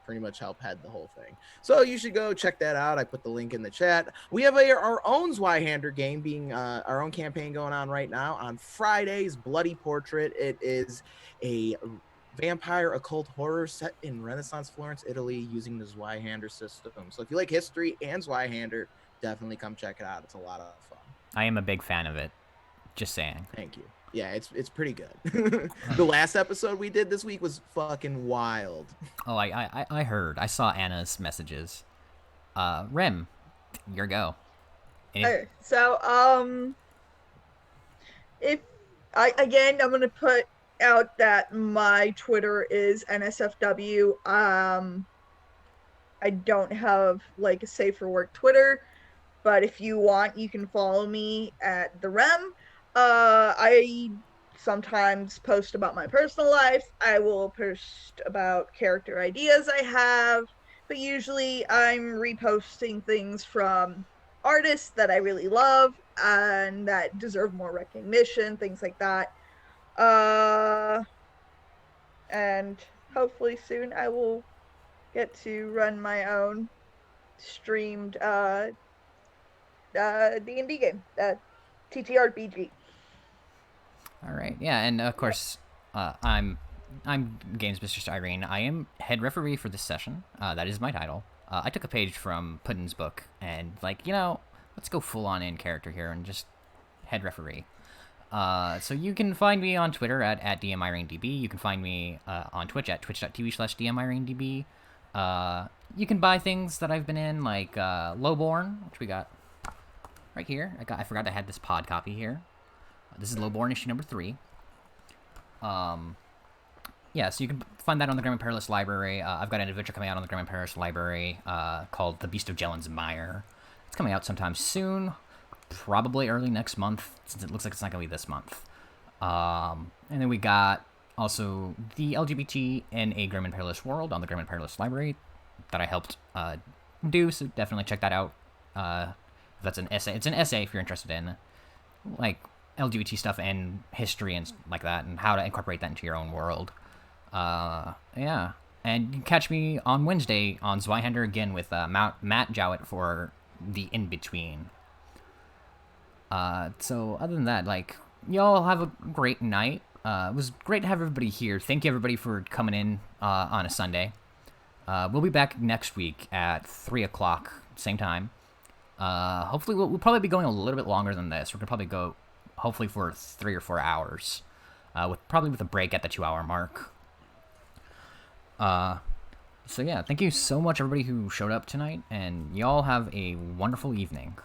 pretty much help head the whole thing. So you should go check that out. I put the link in the chat. We have our own Zweihander game being our own campaign going on right now on Friday's Bloody Portrait. It is a vampire occult horror set in Renaissance Florence, Italy, using the Zweihander system. So if you like history and Zweihander, definitely come check it out. It's a lot of fun.
I am a big fan of it. Just saying.
Thank you. Yeah, it's pretty good. The last episode we did this week was fucking wild.
Oh, I heard. I saw Anna's messages. Rem, your go.
Okay, so if I'm gonna put out that my Twitter is NSFW. I don't have like a safe for work Twitter, but if you want, you can follow me at the Rem. I sometimes post about my personal life. I will post about character ideas I have, but usually I'm reposting things from artists that I really love and that deserve more recognition, things like that. And hopefully soon I will get to run my own streamed D&D game, TTRPG.
All right, yeah, and of course, I'm Games Mistress Irene. I am head referee for this session. That is my title. I took a page from Puddin's book and let's go full on in character here and just head referee. So you can find me on Twitter at DMIrainDB. You can find me on Twitch at twitch.tv/DMIrainDB. You can buy things that I've been in, like Lowborn, which we got right here. I forgot I had this pod copy here. This is Lowborn issue number 3. Yeah, so you can find that on the Grim and Perilous Library. I've got an adventure coming out on the Grim and Perilous Library called The Beast of Jellen's Mire. It's coming out sometime soon, probably early next month, since it looks like it's not going to be this month. And then we got also the LGBT in a Grim and Perilous World on the Grim and Perilous Library that I helped do, so definitely check that out. That's an essay. It's an essay if you're interested in like LGBT stuff and history and like that, and how to incorporate that into your own world. Yeah, and you can catch me on Wednesday on Zweihander again with Matt Jowett for the In Between. So other than that, like, y'all have a great night. It was great to have everybody here. Thank you everybody for coming in on a Sunday. We'll be back next week at 3 o'clock, same time. Hopefully, we'll probably be going a little bit longer than this. We're going to probably go, hopefully, for 3 or 4 hours, with a break at the 2-hour mark. So yeah, thank you so much, everybody who showed up tonight, and y'all have a wonderful evening.